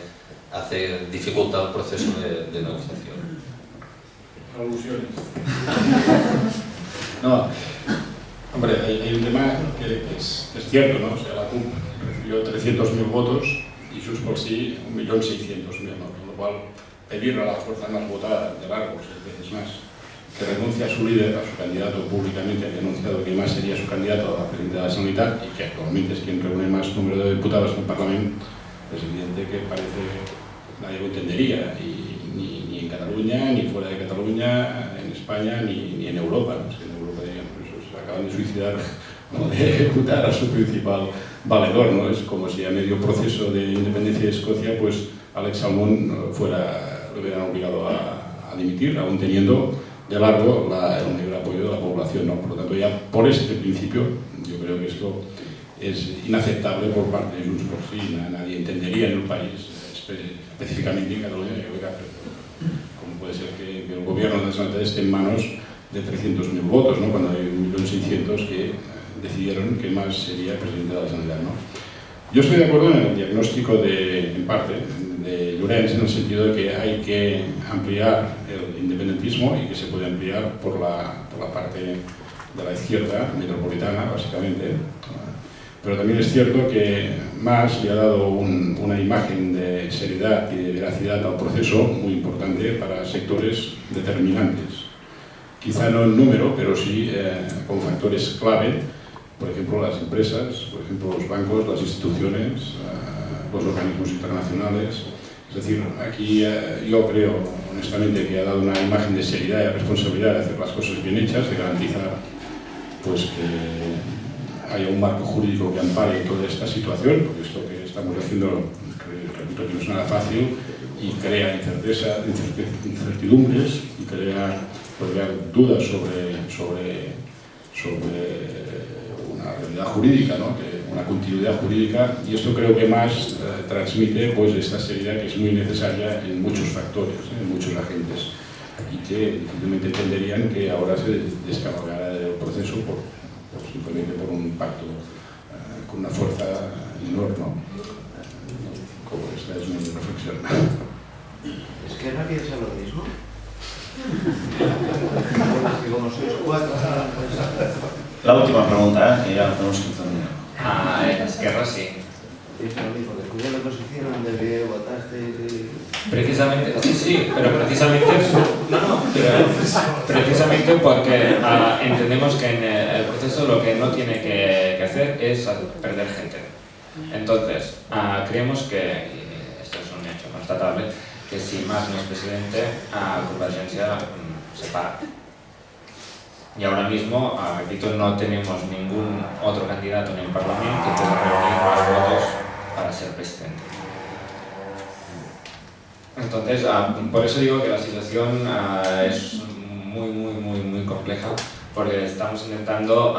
dificulta el proceso de negociación. Alusiones. No, hombre, hay un tema que es cierto, ¿no? O sea, la CUP recibió 300.000 votos y Junts pel Sí 1.600.000, ¿no? Con lo cual, pedir a la fuerza más votada de largo, 6 veces más, que renuncie a su líder, a su candidato públicamente, ha anunciado que más sería su candidato a la presidencia de la Generalitat y que actualmente es quien reúne más número de diputados en el Parlamento, es evidente que parece nadie lo entendería, ni en Cataluña, ni fuera de Cataluña, en España, ni en Europa, ¿no? Es que en Europa dirían, pues, se acaban de suicidar, ¿no? De ejecutar a su principal valedor, ¿no? Es como si a medio proceso de independencia de Escocia, pues Alex Salmond lo hubieran obligado a dimitir, aún teniendo de largo el mayor apoyo de la población, ¿no? Por lo tanto, ya por este principio, yo creo que esto es inaceptable por parte de Junts pel Sí. Nadie entendería en el país, específicamente en Cataluña, cómo puede ser que el gobierno de la Generalitat esté en manos de 300.000 votos, ¿no? Cuando hay 1.600.000 que decidieron que más sería presidente de la Generalitat, ¿no? Yo estoy de acuerdo en el diagnóstico en parte, de Llorens, en el sentido de que hay que ampliar el independentismo y que se puede ampliar por la parte de la izquierda metropolitana, básicamente. Pero también es cierto que Mas le ha dado una imagen de seriedad y de veracidad al proceso muy importante para sectores determinantes. Quizá no en número, pero sí con factores clave, por ejemplo las empresas, por ejemplo los bancos, las instituciones, los organismos internacionales. Es decir, aquí yo creo honestamente que ha dado una imagen de seriedad y de responsabilidad de hacer las cosas bien hechas, de garantizar pues que haya un marco jurídico que ampare toda esta situación, porque esto que estamos haciendo, repito, que no es nada fácil y crea incertidumbres y crea dudas sobre una realidad jurídica, ¿no? Una continuidad jurídica, y esto creo que más transmite pues esta seriedad que es muy necesaria en muchos factores, en muchos agentes, y que difícilmente entenderían que ahora se descabalgara del proceso simplemente por un pacto con una fuerza enorme, ¿no? Como esta es mi reflexión. ¿Es que no piensa lo mismo? Porque como sois 4... La última pregunta, que ya tenemos que terminar. En Esquerra sí. Es lo mismo, que tú ya la posición donde que votaste... Precisamente, sí, pero precisamente, precisamente porque entendemos que en el proceso lo que no tiene que hacer es perder gente. Entonces, creemos que, y esto es un hecho constatable, que si Mas no es presidente, Convergencia se para. Y ahora mismo, repito, no tenemos ningún otro candidato en el Parlamento que pueda reunir más votos para ser presidente. Entonces, por eso digo que la situación es muy compleja, porque estamos intentando